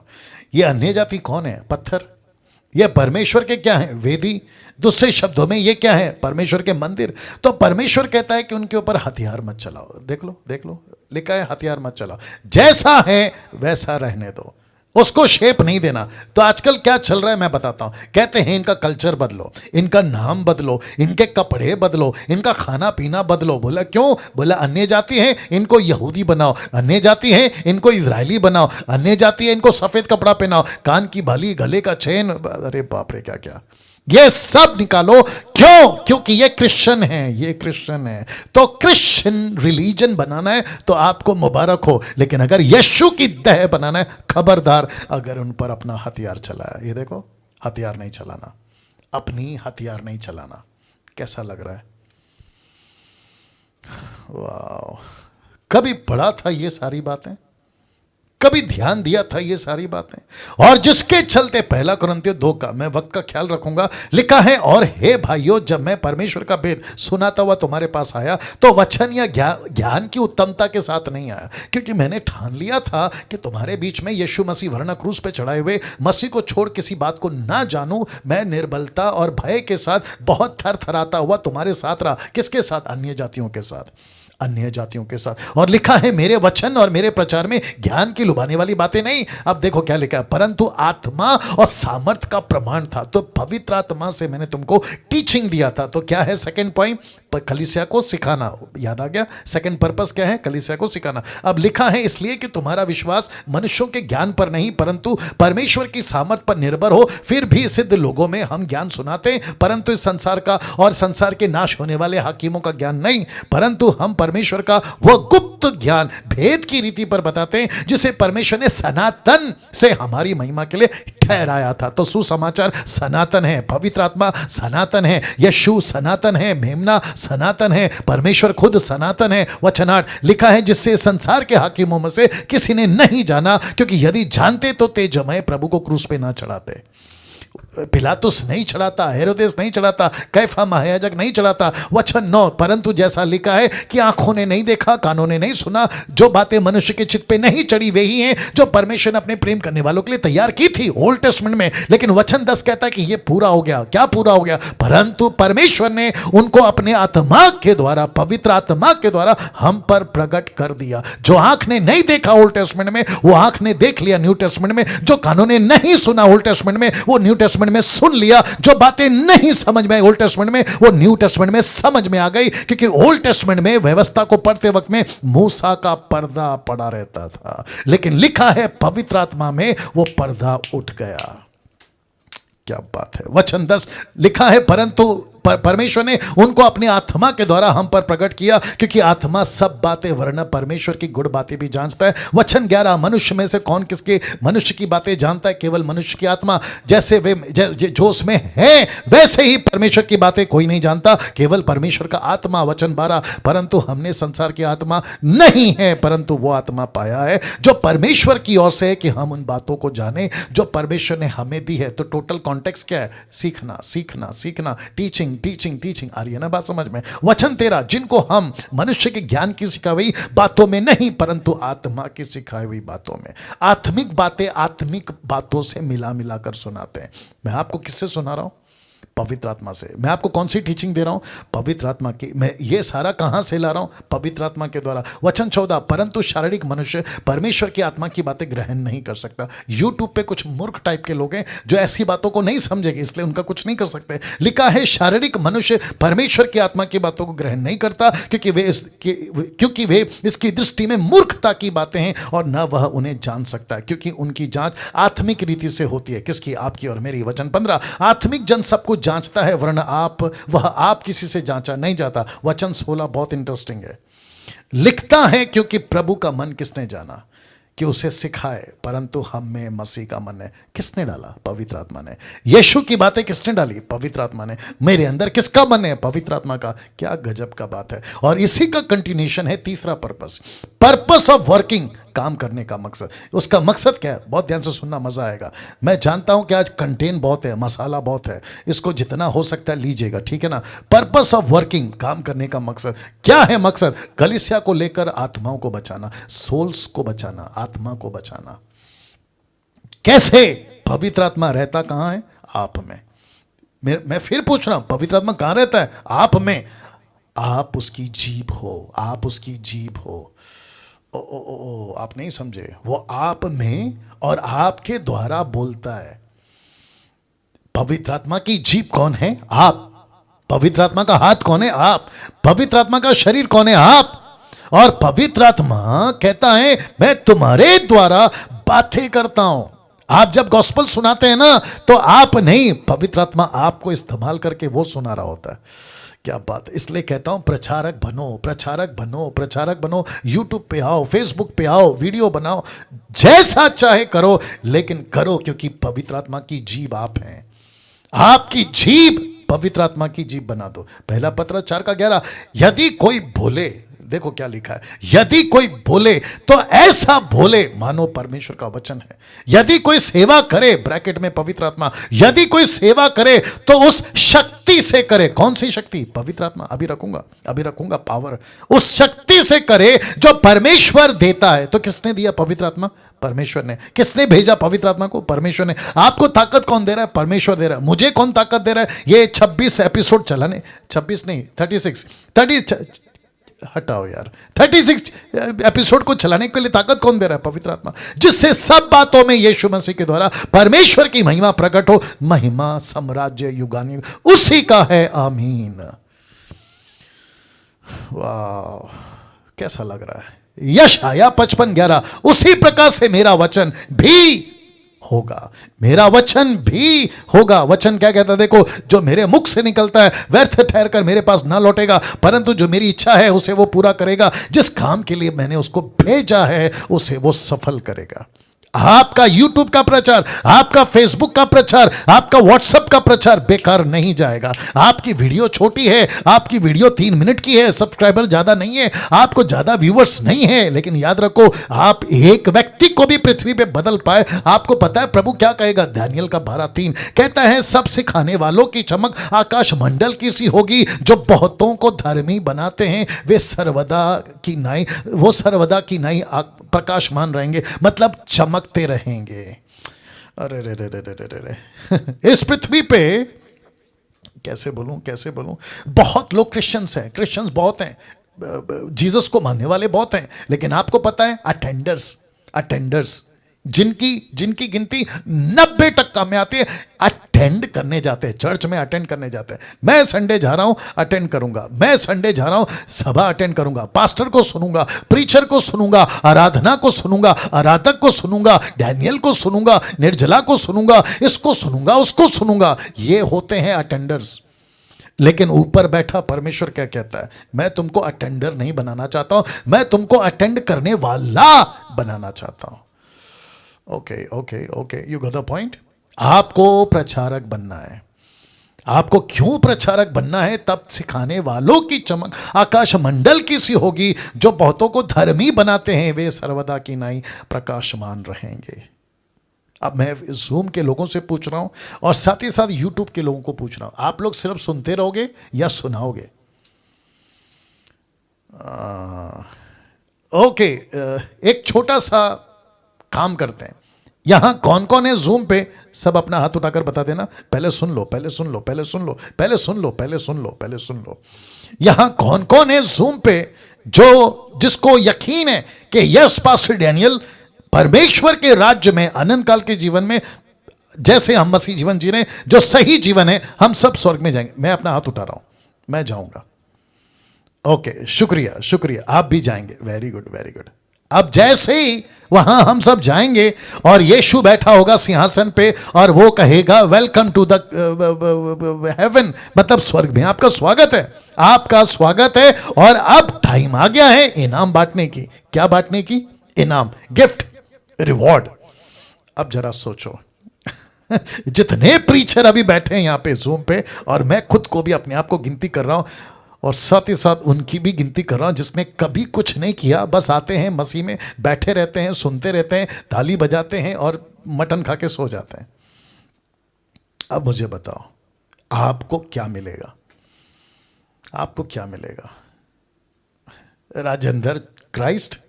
ये अन्य जाति कौन है? पत्थर। ये परमेश्वर के क्या है? वेदी। दूसरे शब्दों में ये क्या है? परमेश्वर के मंदिर। तो परमेश्वर कहता है कि उनके ऊपर हथियार मत चलाओ। देख लो लिखा है, हथियार मत चलाओ, जैसा है वैसा रहने दो, उसको शेप नहीं देना। तो आजकल क्या चल रहा है मैं बताता हूं। कहते हैं इनका कल्चर बदलो, इनका नाम बदलो, इनके कपड़े बदलो, इनका खाना पीना बदलो। बोला क्यों? बोला अन्य जाति है, इनको यहूदी बनाओ। अन्य जाति है, इनको इजरायली बनाओ। अन्य जाति है, इनको सफेद कपड़ा पहनाओ, कान की बाली, गले का चेन। अरे बाप रे, क्या क्या ये सब निकालो। क्यों? क्योंकि ये क्रिश्चियन है। तो क्रिश्चियन रिलीजन बनाना है तो आपको मुबारक हो, लेकिन अगर यीशु की देह बनाना है, खबरदार अगर उन पर अपना हथियार चलाया। ये देखो, हथियार नहीं चलाना, अपनी हथियार नहीं चलाना। कैसा लग रहा है? वाह, कभी पढ़ा था ये सारी बातें? कभी ध्यान दिया था ये सारी बातें? और जिसके चलते 1 कुरिन्थियों 2 का, मैं वक्त का ख्याल रखूंगा, लिखा है, और हे भाइयों, जब मैं परमेश्वर का भेद सुनाता हुआ तुम्हारे पास आया तो वचन या ज्ञान की उत्तमता के साथ नहीं आया, क्योंकि मैंने ठान लिया था कि तुम्हारे बीच में यीशु मसीह वरना क्रूस पे चढ़ाए हुए मसीह को छोड़ किसी बात को ना जानूं। मैं निर्बलता और भय के साथ बहुत थरथराता हुआ तुम्हारे साथ रहा। किसके साथ? अन्य जातियों के साथ, अन्य जातियों के साथ। और लिखा है, मेरे वचन और मेरे प्रचार में ज्ञान की लुभाने वाली बातें नहीं। अब देखो क्या लिखा है, परंतु आत्मा और सामर्थ का प्रमाण था। तो पवित्र आत्मा से मैंने तुमको टीचिंग दिया था। तो क्या है सेकंड पॉइंट? कलीसिया को सिखाना। याद आ गया? सेकंड पर्पस क्या है? कलीसिया को सिखाना। अब लिखा है, इसलिए कि तुम्हारा विश्वास मनुष्यों के ज्ञान पर नहीं परंतु परमेश्वर की सामर्थ पर निर्भर हो। फिर भी सिद्ध लोगों में हम ज्ञान सुनाते हैं, परंतु इस संसार का और संसार के नाश होने वाले हाकिमों का ज्ञान नहीं, परंतु हम परमेश्वर का वह गुप्त ज्ञान भेद की रीति पर बताते हैं, जिसे परमेश्वर ने सनातन से हमारी महिमा के लिए ठहराया था। तो सुसमाचार सनातन है, पवित्र आत्मा सनातन है, यीशु सनातन है, मेमना सनातन है, परमेश्वर खुद सनातन है। वचन 8 लिखा है, जिससे संसार के हाकिमों में से किसी ने नहीं जाना, क्योंकि यदि जानते तो तेजमय प्रभु को क्रूस पे ना चढ़ाते। पिलातुस नहीं चढ़ाता, हेरोदेस नहीं चढ़ाता, कैफा महायाजक नहीं चढ़ाता। वचन 9, परंतु जैसा लिखा है कि आंखों ने नहीं देखा, कानों ने नहीं सुना, जो बातें मनुष्य के चित्त पे नहीं चढ़ी वही हैं जो परमेश्वर ने अपने प्रेम करने वालों के लिए तैयार की थी ओल्ड टेस्टमेंट में। लेकिन वचन 10 कहता है कि ये पूरा हो गया। क्या पूरा हो गया? परंतु परमेश्वर ने उनको अपने आत्मा के द्वारा, पवित्र आत्मा के द्वारा हम पर प्रकट कर दिया। जो आंख ने नहीं देखा ओल्ड टेस्टमेंट में, वो आंख ने देख लिया न्यू टेस्टमेंट में। जो कानों ने नहीं सुना ओल्ड टेस्टमेंट में, वो न्यू टेस्टमेंट में सुन लिया। जो बातें नहीं समझ में आई ओल्ड टेस्टमेंट में, वो न्यू टेस्टमेंट में समझ में आ गई, क्योंकि ओल्ड टेस्टमेंट में व्यवस्था को पढ़ते वक्त में मूसा का पर्दा पड़ा रहता था, लेकिन लिखा है पवित्र आत्मा में वो पर्दा उठ गया। क्या बात है। वचन 10 लिखा है, परंतु परमेश्वर ने उनको अपने आत्मा के द्वारा हम पर प्रकट किया, क्योंकि आत्मा सब बातें वरना परमेश्वर की गुड़ बातें भी जानता है। वचन 11, मनुष्य में से कौन किसके मनुष्य की बातें जानता है? केवल मनुष्य की आत्मा। जैसे वे जो उसमें है वैसे ही परमेश्वर की बातें कोई नहीं जानता, केवल परमेश्वर का आत्मा। वचन 12, परंतु हमने संसार की आत्मा नहीं है, परंतु वो आत्मा पाया है जो परमेश्वर की ओर से है, कि हम उन बातों को जाने जो परमेश्वर ने हमें दी है। तो टोटल कॉन्टेक्स्ट क्या है? सीखना सीखना सीखना, टीचिंग टीचिंग टीचिंग। आ रही है ना बात समझ में? वचन 13, जिनको हम मनुष्य के ज्ञान की सिखाई हुई बातों में नहीं परंतु आत्मा की सिखाई हुई बातों में। आत्मिक बातें आत्मिक बातों से मिला मिलाकर सुनाते हैं। मैं आपको किससे सुना रहा हूं? पवित्र आत्मा से। मैं आपको कौन सी टीचिंग दे रहा हूं? पवित्र आत्मा की। मैं ये सारा कहां से ला रहा हूं? पवित्र आत्मा के द्वारा। वचन 14, परंतु शारीरिक मनुष्य परमेश्वर की आत्मा की बातें ग्रहण नहीं कर सकता। यूट्यूब पे कुछ मूर्ख टाइप के लोग हैं जो ऐसी बातों को नहीं समझेंगे, इसलिए उनका कुछ नहीं कर सकते। लिखा है, शारीरिक मनुष्य परमेश्वर की आत्मा की बातों को ग्रहण नहीं करता, क्योंकि वे इसकी दृष्टि में मूर्खता की बातें हैं और न वह उन्हें जान सकता है, क्योंकि उनकी जांच आत्मिक रीति से होती है। किसकी? आपकी और मेरी। वचन 15, आत्मिक जन सब कुछ जांचता है वरन वह आप किसी से जांचा नहीं जाता। वचन 16 बहुत इंटरेस्टिंग है। लिखता है क्योंकि प्रभु का मन किसने जाना कि उसे सिखाए, परंतु हम में मसीह का मन है। किसने डाला? पवित्र आत्मा ने। यीशु की बातें किसने डाली? पवित्र आत्मा ने। मेरे अंदर किसका मन है? पवित्र आत्मा का। क्या गजब का बात है। और इसी का कंटिन्यूएशन है तीसरा पर्पस ऑफ वर्किंग, काम करने का मकसद। उसका मकसद क्या है? बहुत ध्यान से सुनना, मजा आएगा। मैं जानता हूं कि आज कंटेंट बहुत है, मसाला बहुत है, इसको जितना हो सकता है लीजिएगा, ठीक है ना। पर्पस ऑफ वर्किंग, काम करने का मकसद क्या है? मकसद कलीसिया को लेकर आत्माओं को बचाना, सोल्स को बचाना, आत्मा को बचाना। कैसे? पवित्र आत्मा रहता कहां है? आप में। मैं फिर पूछ रहा हूं, पवित्र आत्मा कहां रहता है? आप में। आप उसकी जीभ हो, आप उसकी जीभ हो। आप नहीं समझे। वो आप में और आपके द्वारा बोलता है। पवित्र आत्मा की जीभ कौन है? आप। पवित्र आत्मा का हाथ कौन है? आप। पवित्र आत्मा का शरीर कौन है? आप। और पवित्र आत्मा कहता है मैं तुम्हारे द्वारा बातें करता हूं। आप जब गॉस्पेल सुनाते हैं ना, तो आप नहीं, पवित्र आत्मा आपको इस्तेमाल करके वो सुना रहा होता है। क्या बात है। इसलिए कहता हूं प्रचारक बनो, प्रचारक बनो, प्रचारक बनो। यूट्यूब पे आओ, फेसबुक पे आओ, वीडियो बनाओ, जैसा चाहे करो, लेकिन करो क्योंकि पवित्र आत्मा की जीभ आप हैं। आपकी जीभ पवित्र आत्मा की जीभ बना दो। पहला पत्र 4:11, यदि कोई बोले, देखो क्या लिखा है, यदि कोई बोले तो ऐसा बोले मानो परमेश्वर का वचन है। यदि कोई सेवा करे, ब्रैकेट में पवित्र आत्मा, यदि कोई सेवा करे तो उस शक्ति से करे। कौन सी शक्ति? पवित्र आत्मा। अभी रखूंगा पावर। उस शक्ति से करे जो परमेश्वर देता है। तो किसने दिया? पवित्र आत्मा, परमेश्वर ने। किसने भेजा पवित्र आत्मा को? परमेश्वर ने। आपको ताकत कौन दे रहा है? परमेश्वर दे रहा है। मुझे कौन ताकत दे रहा है? ये 26 एपिसोड चलाने, 26 नहीं 36 हटाओ यार, 36 एपिसोड को चलाने के लिए ताकत कौन दे रहा है? पवित्र आत्मा, जिससे सब बातों में यीशु मसीह के द्वारा परमेश्वर की महिमा प्रकट हो। महिमा साम्राज्य युगानुयुग उसी का है। आमीन। वाह, कैसा लग रहा है। यशाया 55:11, उसी प्रकार से मेरा वचन भी होगा, मेरा वचन भी होगा। वचन क्या कहता है? देखो, जो मेरे मुख से निकलता है व्यर्थ ठहर कर मेरे पास ना लौटेगा, परंतु जो मेरी इच्छा है उसे वो पूरा करेगा। जिस काम के लिए मैंने उसको भेजा है उसे वो सफल करेगा। आपका यूट्यूब का प्रचार, आपका फेसबुक का प्रचार, आपका व्हाट्सएप का प्रचार बेकार नहीं जाएगा। आपकी वीडियो छोटी है, आपकी वीडियो 3 मिनट की है, सब्सक्राइबर ज्यादा नहीं है, आपको ज्यादा व्यूअर्स नहीं है, लेकिन याद रखो आप एक व्यक्ति को भी पृथ्वी पे बदल पाए। आपको पता है प्रभु क्या कहेगा? दानियल का 12:3 कहता है, सब सिखाने वालों की चमक आकाश मंडल की सी होगी, जो बहुतों को धर्मी बनाते हैं वे सर्वदा की नाई प्रकाशमान रहेंगे, मतलब चमकते रहेंगे। अरे रे रे रे रे रे रे इस पृथ्वी पे कैसे बोलूं, बहुत लोग क्रिश्चियंस हैं, क्रिश्चियंस बहुत हैं, जीसस को मानने वाले बहुत हैं, लेकिन आपको पता है अटेंडर्स जिनकी गिनती 90% में आती है, अटेंड करने जाते हैं, चर्च में अटेंड करने जाते हैं। मैं संडे जा रहा हूं, अटेंड करूंगा। मैं संडे जा रहा हूं, सभा अटेंड करूंगा, पास्टर को सुनूंगा, प्रीचर को सुनूंगा, आराधना को सुनूंगा, आराधक को सुनूंगा, डैनियल को सुनूंगा, निर्जला को सुनूंगा, इसको सुनूंगा, उसको सुनूंगा। ये होते हैं अटेंडर्स। लेकिन ऊपर बैठा परमेश्वर क्या कहता है? मैं तुमको अटेंडर नहीं बनाना चाहता हूं, मैं तुमको अटेंड करने वाला बनाना चाहता हूं। Okay, you got the point. आपको प्रचारक बनना है। आपको क्यों प्रचारक बनना है? तब सिखाने वालों की चमक आकाश मंडल की सी होगी, जो बहुतों को धर्मी बनाते हैं वे सर्वदा की नाई प्रकाशमान रहेंगे। अब मैं जूम के लोगों से पूछ रहा हूं और साथ ही साथ यूट्यूब के लोगों को पूछ रहा हूं, आप लोग सिर्फ सुनते रहोगे या सुनाओगे? ओके, एक छोटा सा काम करते हैं। यहां कौन कौन है जूम पे? सब अपना हाथ उठाकर बता देना। पहले सुन लो। यहां कौन कौन है जूम पे जिसको यकीन है कि यस पास्टर डैनियल परमेश्वर के राज्य में, अनंत काल के जीवन में, जैसे हम मसीह जीवन जी रहे हैं, जो सही जीवन है, हम सब स्वर्ग में जाएंगे। मैं अपना हाथ उठा रहा हूं, मैं जाऊंगा। ओके, शुक्रिया, आप भी जाएंगे। Very good. अब जैसे ही वहां हम सब जाएंगे और यीशु बैठा होगा सिंहासन पे और वो कहेगा वेलकम टू द हेवन, मतलब स्वर्ग में आपका स्वागत है, आपका स्वागत है। और अब टाइम आ गया है इनाम बांटने की। क्या बांटने की? इनाम, गिफ्ट, रिवॉर्ड। अब जरा सोचो जितने प्रीचर अभी बैठे हैं यहां पे जूम पे, और मैं खुद को भी अपने आप को गिनती कर रहा हूं और साथ ही साथ उनकी भी गिनती कर रहा हूं जिसने कभी कुछ नहीं किया, बस आते हैं मसीह में, बैठे रहते हैं, सुनते रहते हैं, ताली बजाते हैं और मटन खा के सो जाते हैं। अब मुझे बताओ आपको क्या मिलेगा? आपको क्या मिलेगा? राजेंद्र क्राइस्ट,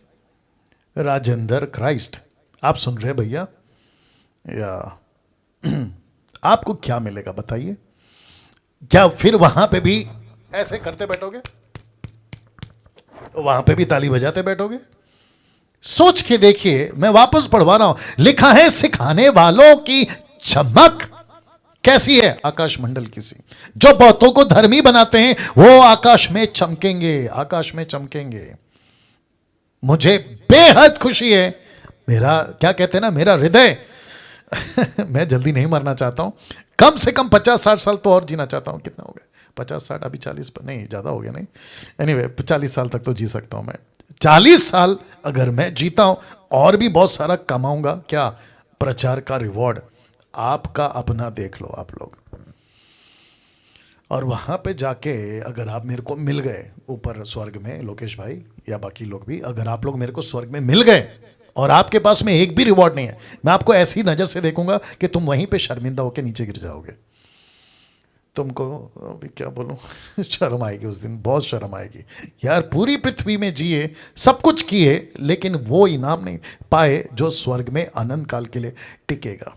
राजेंद्र क्राइस्ट, आप सुन रहे भैया? या आपको क्या मिलेगा बताइए? क्या फिर वहां पे भी ऐसे करते बैठोगे? वहां पे भी ताली बजाते बैठोगे? सोच के देखिए, मैं वापस पढ़वा रहा हूं। लिखा है सिखाने वालों की चमक कैसी है? आकाश मंडल की सी। जो बहुतों को धर्मी बनाते हैं वो आकाश में चमकेंगे, आकाश में चमकेंगे। मुझे बेहद खुशी है। मेरा क्या कहते हैं ना, मेरा हृदय मैं जल्दी नहीं मरना चाहता हूं, कम से कम 50-60 साल तो और जीना चाहता हूं। कितना हो गया? 50-60, अभी 40 पर नहीं, ज्यादा हो गया नहीं, एनीवे 40 साल तक तो जी सकता हूं मैं। 40 साल अगर मैं जीता हूं और भी बहुत सारा कमाऊंगा। क्या? प्रचार का रिवॉर्ड। आपका अपना देख लो आप लोग। और वहां पे जाके अगर आप मेरे को मिल गए ऊपर स्वर्ग में, लोकेश भाई या बाकी लोग भी, अगर आप लोग मेरे को स्वर्ग में मिल गए और आपके पास में एक भी रिवॉर्ड नहीं है, मैं आपको ऐसी नजर से देखूंगा कि तुम वहीं पे शर्मिंदा होकर नीचे गिर जाओगे। तुमको अभी क्या बोलूं शर्म आएगी उस दिन, बहुत शर्म आएगी यार। पूरी पृथ्वी में जिए, सब कुछ किए, लेकिन वो इनाम नहीं पाए जो स्वर्ग में अनंत काल के लिए टिकेगा।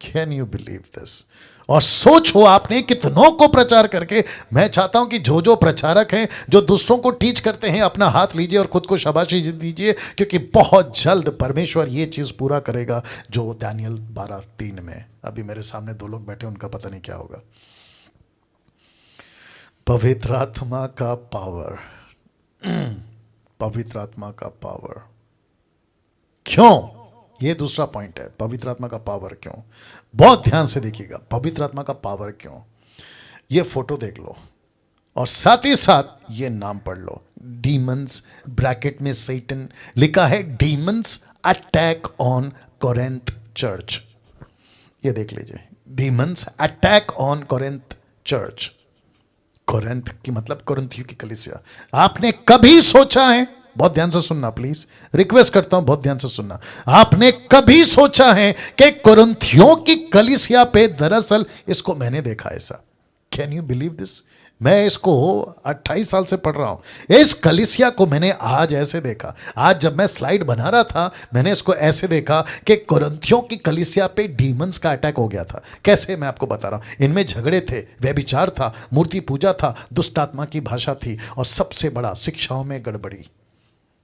Can you believe this? और सोचो आपने कितनों को प्रचार करके, मैं चाहता हूं कि जो जो प्रचारक हैं, जो दूसरों को टीच करते हैं, अपना हाथ लीजिए और खुद को शाबाशी दीजिए, क्योंकि बहुत जल्द परमेश्वर ये चीज पूरा करेगा जो दानियल 12:3 में। अभी मेरे सामने 2 लोग बैठे, उनका पता नहीं क्या होगा। पवित्र आत्मा का पावर, पवित्र आत्मा का पावर। क्यों? ये दूसरा पॉइंट है, पवित्र आत्मा का पावर क्यों। बहुत ध्यान से देखिएगा, पवित्र आत्मा का पावर क्यों। ये फोटो देख लो और साथ ही साथ ये नाम पढ़ लो। डीमंस, ब्रैकेट में सैटन लिखा है, demons attack on Corinth church. ये देख लीजिए, demons attack on Corinth church. Corinth की मतलब कोरिन्थियों की कलीसिया। आपने कभी सोचा है, बहुत ध्यान से सुनना प्लीज, रिक्वेस्ट करता हूं, बहुत ध्यान से सुनना। आपने कभी सोचा है कि कोरिन्थियों की कलीसिया पे दरअसल, इसको मैंने देखा ऐसा। Can you believe this? मैं इसको 28 साल से पढ़ रहा हूं। इस कलीसिया को मैंने आज ऐसे देखा। आज जब मैं स्लाइड बना रहा था, मैंने इसको ऐसे देखा कि कोरिन्थियों की कलीसिया पे डीमंस का अटैक हो गया था। कैसे? मैं आपको बता रहा हूं। इनमें झगड़े थे, व्यभिचार था, मूर्ति पूजा था, दुष्ट आत्मा की भाषा थी, और सबसे बड़ा शिक्षाओं में गड़बड़ी।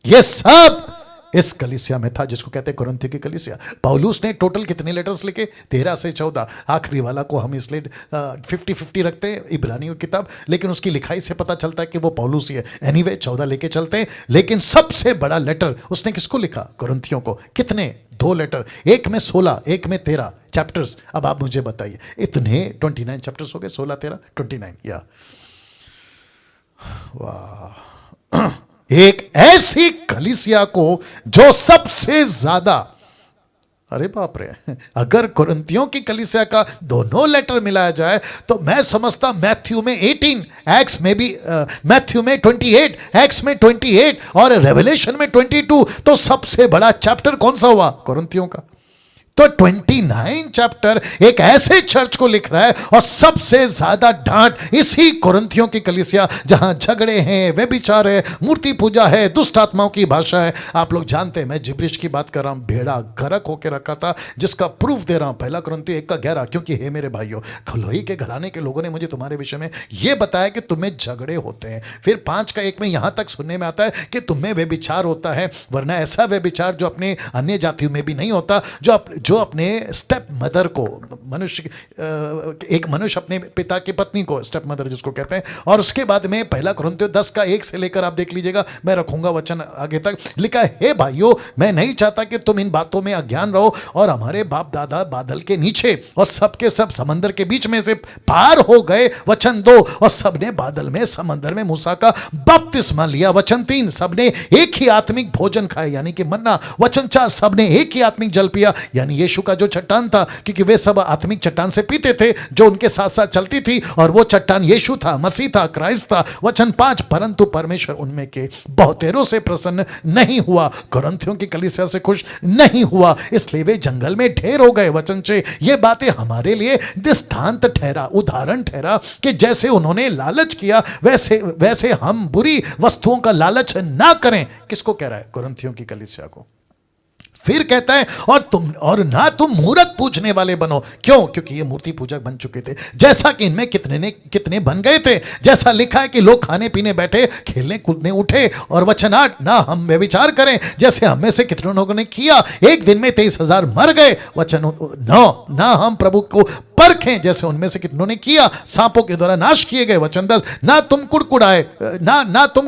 ये सब इस कलीसिया में था जिसको कहते हैं कोरिन्थ की कलीसिया। पौलुस ने टोटल कितने लेटर्स लिखे? 13 से 14। आखिरी वाला को हम इसलिए 50-50 रखते हैं, इब्रानियों की किताब, लेकिन उसकी लिखाई से पता चलता है कि वो पौलुस ही है। एनीवे 14 लेके चलते हैं, लेकिन सबसे बड़ा लेटर उसने किसको लिखा? कोरिन्थियों को। कितने? 2 लेटर, एक में 16, एक में 13 चैप्टर्स। अब आप मुझे बताइए, इतने 29 चैप्टर्स हो गए, 16, 13, 29। या वाह, एक ऐसी कलीसिया को जो सबसे ज्यादा, अरे बाप रे, अगर कोरिन्थियों की कलीसिया का दोनों लेटर मिलाया जाए तो मैं समझता मैथ्यू में 18, एक्स में भी मैथ्यू में 28, एक्स में 28 और रेवलेशन में 22, तो सबसे बड़ा चैप्टर कौन सा हुआ? कोरिन्थियों का। तो 29 चैप्टर एक ऐसे चर्च को लिख रहा है, और सबसे ज्यादा डांट इसी कोरिन्थियों की कलीसिया, जहां झगड़े हैं, व्यभिचार है, मूर्ति पूजा है, दुष्ट आत्माओं की भाषा है। आप लोग जानते हैं मैं जिब्रिश की बात कर रहा हूं। भेड़ा गरक होकर रखा था, जिसका प्रूफ दे रहा हूं। 1 कुरिन्थियों 1:11, क्योंकि हे मेरे भाइयों, खलोई के घराने के लोगों ने मुझे तुम्हारे विषय में यह बताया कि तुम्हें झगड़े होते हैं। फिर 5:1 में यहां तक सुनने में आता है कि तुम्हें व्यभिचार होता है, वरना ऐसा व्यभिचार जो अपने अन्य जातियों में भी नहीं होता, जो अपने स्टेप मदर को, एक मनुष्य अपने पिता की पत्नी को स्टेप मदर जिसको कहते हैं, और उसके बाद में 1 कुरिन्थियों 10 का 1 से लेकर आप देख लीजिएगा, मैं रखूंगा वचन आगे तक, लिखा है, हे भाइयों, मैं नहीं चाहता कि तुम इन बातों में अज्ञान रहो, और हमारे बाप दादा बादल के नीचे और सबके सब समंदर के बीच में से पार हो गए, वचन 2, और सबने बादल में समंदर में मूसा का बपतिस्मा लिया, वचन 3, सबने एक ही आत्मिक भोजन खाए यानी कि मन्ना, वचन 4, सबने एक ही आत्मिक जल पिया यानी यीशु का जो चट्टान था, क्योंकि वे सब आत्मिक चट्टान से पीते थे जो उनके साथ साथ चलती थी, और वो चट्टान यीशु था, मसीह था, क्राइस्ट था, वचन 5, परंतु परमेश्वर उनमें के बहुतेरों से प्रसन्न नहीं हुआ, कुरिन्थियों की कलीसिया से खुश नहीं हुआ, इसलिए वे जंगल में ढेर हो गए, वचन 6, ये बातें हमारे लिए दृष्टांत ठहरा, उदाहरण ठहरा कि जैसे उन्होंने लालच किया वैसे हम बुरी वस्तुओं का लालच ना करें। किसको कह रहा है? कुरिन्थियों की कलीसिया को। फिर कहता है, और ना तुम मूर्त पूजने वाले बनो। क्यों? क्योंकि ये मूर्ति पूजक बन चुके थे, जैसा कि इनमें कितने बन गए थे, जैसा लिखा है कि लोग खाने पीने बैठे, खेलने कूदने उठे, और वचन 8, ना हम व्यभिचार करें जैसे हम में से कितने लोगों ने किया, एक दिन में 23,000 मर गए, वचन 9, ना हम प्रभु को परखें जैसे उनमें से कितनों ने किया, सांपों के द्वारा नाश किए गए, वचन 10, ना तुम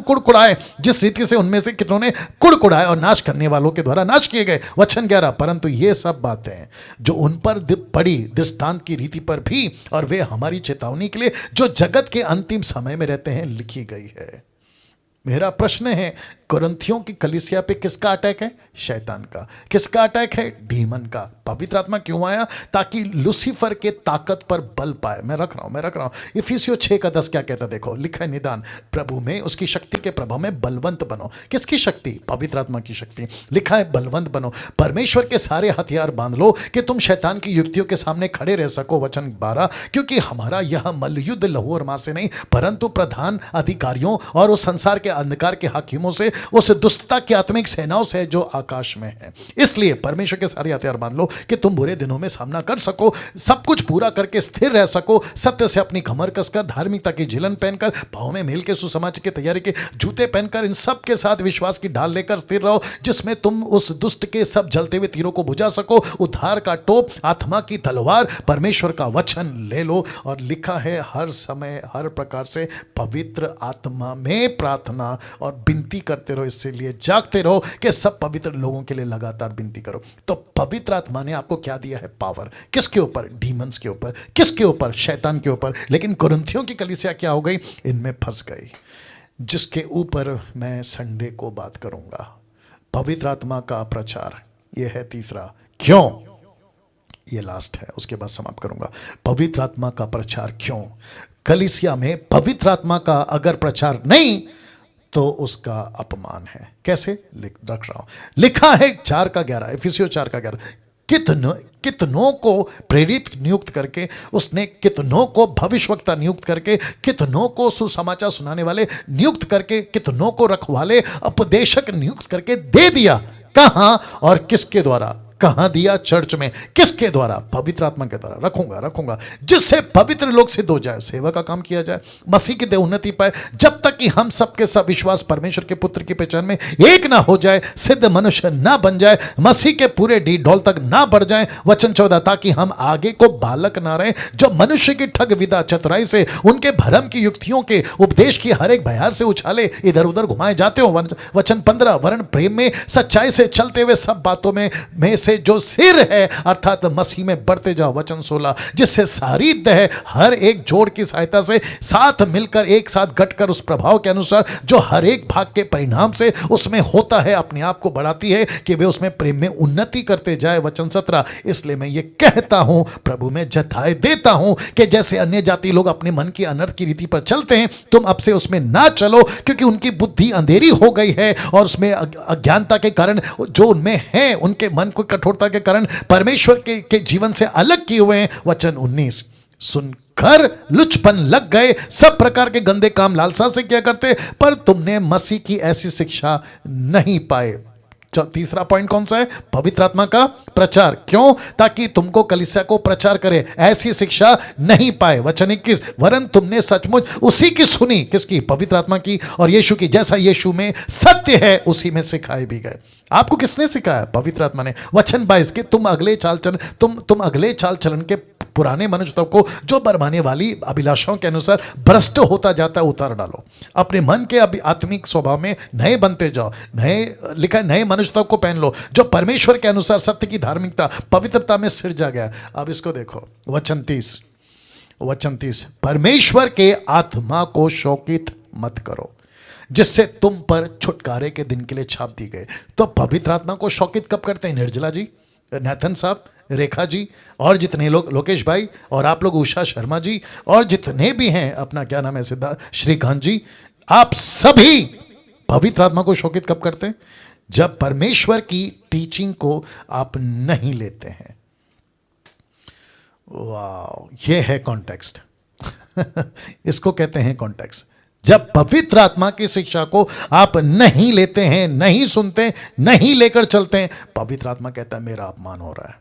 कुड़कुड़ाए जिस रीति से उनमें से कितनों ने कुड़कुड़ाए और नाश करने वालों के द्वारा नाश किए गए, वचन 11, परंतु ये सब बातें जो उन पर पड़ी दृष्टांत की रीति पर भी, और वे हमारी चेतावनी के लिए जो जगत के अंतिम समय में रहते हैं लिखी गई है। मेरा प्रश्न है, कुरिन्थियों की कलीसिया पे किसका अटैक है? शैतान का। किसका अटैक है? डीमन का। पवित्र आत्मा क्यों आया? ताकि लूसीफर के ताकत पर बल पाए। मैं रख रहा हूं इफिसियों 6 का 10 क्या कहता है? देखो, लिखा है, निदान प्रभु में उसकी शक्ति के प्रभाव में बलवंत बनो। किसकी शक्ति? पवित्र आत्मा की शक्ति। लिखा है बलवंत बनो, परमेश्वर के सारे हथियार बांध लो कि तुम शैतान की युक्तियों के सामने खड़े रह सको, वचन 12, क्योंकि हमारा यह मल्लयुद्ध लहू और मांस से नहीं परंतु प्रधान अधिकारियों और उस संसार के अंधकार के हाकिमों से, उस दुष्टता की आत्मिक सेनाओं से जो आकाश में है। इसलिए परमेश्वर के सारे हथियार बांध लो कि तुम बुरे दिनों में सामना कर सको, सब कुछ पूरा करके स्थिर रह सको, सत्य से अपनी कमर कसकर, धार्मिकता की झिलन पहनकर, पांव में मेल के सुसमाचार की तैयारी के जूते पहनकर, इन सब के साथ विश्वास की ढाल लेकर स्थिर रहो, जिसमें तुम उस दुष्ट के सब जलते हुए तीरों को बुझा सको। उद्धार का टोप, आत्मा की तलवार, परमेश्वर का वचन ले लो। और लिखा है, हर समय हर प्रकार से पवित्र आत्मा में प्रार्थना और विनती करते रहो, इसलिए जागते रहो कि सब पवित्र लोगों के लिए लगातार विनती करो। तो पवित्र आत्मा ने आपको क्या दिया है? पावर। किसके ऊपर? डीमंस के ऊपर। किसके ऊपर? शैतान के ऊपर। लेकिन कुरिन्थियों की कलीसिया क्या हो गई? इनमें फंस गई, जिसके ऊपर मैं संडे को बात करूंगा। पवित्र आत्मा का प्रचार, यह है तीसरा। क्यों? ये लास्ट है, उसके बाद समाप्त करूंगा। पवित्र आत्मा का प्रचार क्यों? कलीसिया में पवित्र आत्मा का अगर प्रचार नहीं तो उसका अपमान है। कैसे? रख रहा हूं, लिखा है 4 का 11, इफिसियों 4 का 11, कितनों को प्रेरित नियुक्त करके, उसने कितनों को भविष्यवक्ता नियुक्त करके, कितनों को सुसमाचार सुनाने वाले नियुक्त करके, कितनों को रखवाले उपदेशक नियुक्त करके दे दिया। कहां और किसके द्वारा? कहां दिया? चर्च में। किसके द्वारा? पवित्र आत्मा के द्वारा। रखूंगा जिससे पवित्र लोग सिद्ध हो जाए, सेवा का काम किया जाए, मसीह की उन्नति पाए, जब तक कि हम सबके सब विश्वास परमेश्वर के पुत्र की पहचान में एक ना हो जाए, सिद्ध मनुष्य ना बन जाए, मसीह के पूरे ढोल तक ना बढ़ जाए, वचन 14, ताकि हम आगे को बालक ना रहे जो मनुष्य की ठग विदा चतुराई से, उनके भरम की युक्तियों के उपदेश की हर एक बयार से उछाले इधर उधर घुमाए जाते हो। वचन 15, वरन प्रेम में सच्चाई से चलते हुए सब बातों में से जो सिर है अर्थात मसीह में बढ़ते जाओ। वचन 16, जिससे सारी देह हर एक जोड़ की सहायता से साथ मिलकर एक साथ घटकर उस प्रभाव के अनुसार जो हर एक भाग के परिणाम से उसमें होता है, अपने आप को बढ़ाती है कि वे उसमें प्रेम में उन्नति करते जाए। वचन 17, इसलिए मैं ये कहता हूं, प्रभु में जताए देता हूं कि जैसे अन्य जाति लोग अपने मन की अनर्थ की रीति पर चलते हैं, तुम अब से उसमें ना चलो, क्योंकि उनकी बुद्धि अंधेरी हो गई है और उसमें अज्ञानता के कारण जो उनमें है, उनके मन को कठोरता के कारण परमेश्वर के जीवन से अलग किए हुए हैं। वचन 19, सुनकर लुचपन लग गए, सब प्रकार के गंदे काम लालसा से किया करते, पर तुमने मसीह की ऐसी शिक्षा नहीं पाए। तीसरा पॉइंट कौन सा है? पवित्र आत्मा का प्रचार। क्यों? ताकि तुमको कलीसिया को प्रचार करे। ऐसी शिक्षा नहीं पाए। वचन 21, वरन तुमने सचमुच उसी की सुनी, किसकी? पवित्र आत्मा की, और यीशु की, जैसा यीशु में सत्य है उसी में सिखाए भी गए। आपको किसने सिखाया? पवित्र आत्मा ने। वचन 22 के तुम अगले चाल चलन तुम अगले चाल चलन के पुराने मनुष्य को जो बरमाने वाली अभिलाषाओं के अनुसार भ्रष्ट होता जाता है उतार डालो। अपने मन के आत्मिक स्वभाव में नए बनते जाओ। लिखा है नए मनुष्य को पहन लो जो परमेश्वर के अनुसार सत्य की धार्मिकता पवित्रता में सिरजा गया। अब इसको देखो, वचन 30, परमेश्वर के आत्मा को शोकित मत करो जिससे तुम पर छुटकारे के दिन के लिए छाप दी गए। तो पवित्र आत्मा को शोकित कब करते हैं? निर्जला जी, नैथन साहब, रेखा जी, और जितने लोग, लोकेश भाई, और आप लोग, उषा शर्मा जी, और जितने भी हैं, अपना क्या नाम है, सिद्धार्थ, श्रीकांत जी, आप सभी पवित्र आत्मा को शोकित कब करते हैं? जब परमेश्वर की टीचिंग को आप नहीं लेते हैं। वाह, ये है कॉन्टेक्स्ट। इसको कहते हैं कॉन्टेक्स्ट। जब पवित्र आत्मा की शिक्षा को आप नहीं लेते हैं, नहीं सुनते, नहीं लेकर चलते हैं, पवित्र आत्मा कहता है मेरा अपमान हो रहा है,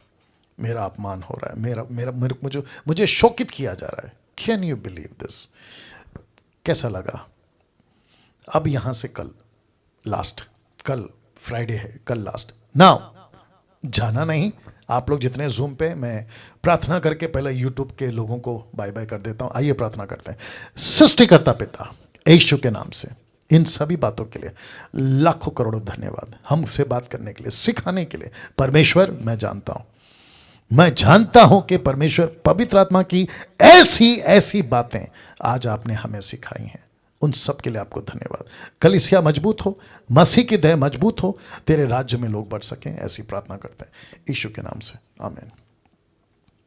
मेरा अपमान हो रहा है, मुझे शोकित किया जा रहा है। Can you believe this? कैसा लगा? अब यहां से कल लास्ट, कल फ्राइडे है, कल लास्ट। नाउ जाना नहीं, आप लोग जितने जूम पे, मैं प्रार्थना करके पहले यूट्यूब के लोगों को बाय बाय कर देता हूं। आइए प्रार्थना करते हैं। सृष्टिकर्ता पिता, यीशु के नाम से इन सभी बातों के लिए लाखों करोड़ों धन्यवाद, हमसे बात करने के लिए, सिखाने के लिए। परमेश्वर, मैं जानता हूं कि परमेश्वर पवित्र आत्मा की ऐसी ऐसी बातें आज आपने हमें सिखाई हैं। उन सब के लिए आपको धन्यवाद। कलीसिया मजबूत हो, मसीह की देह मजबूत हो, तेरे राज्य में लोग बढ़ सकें, ऐसी प्रार्थना करते हैं यीशु के नाम से, आमीन।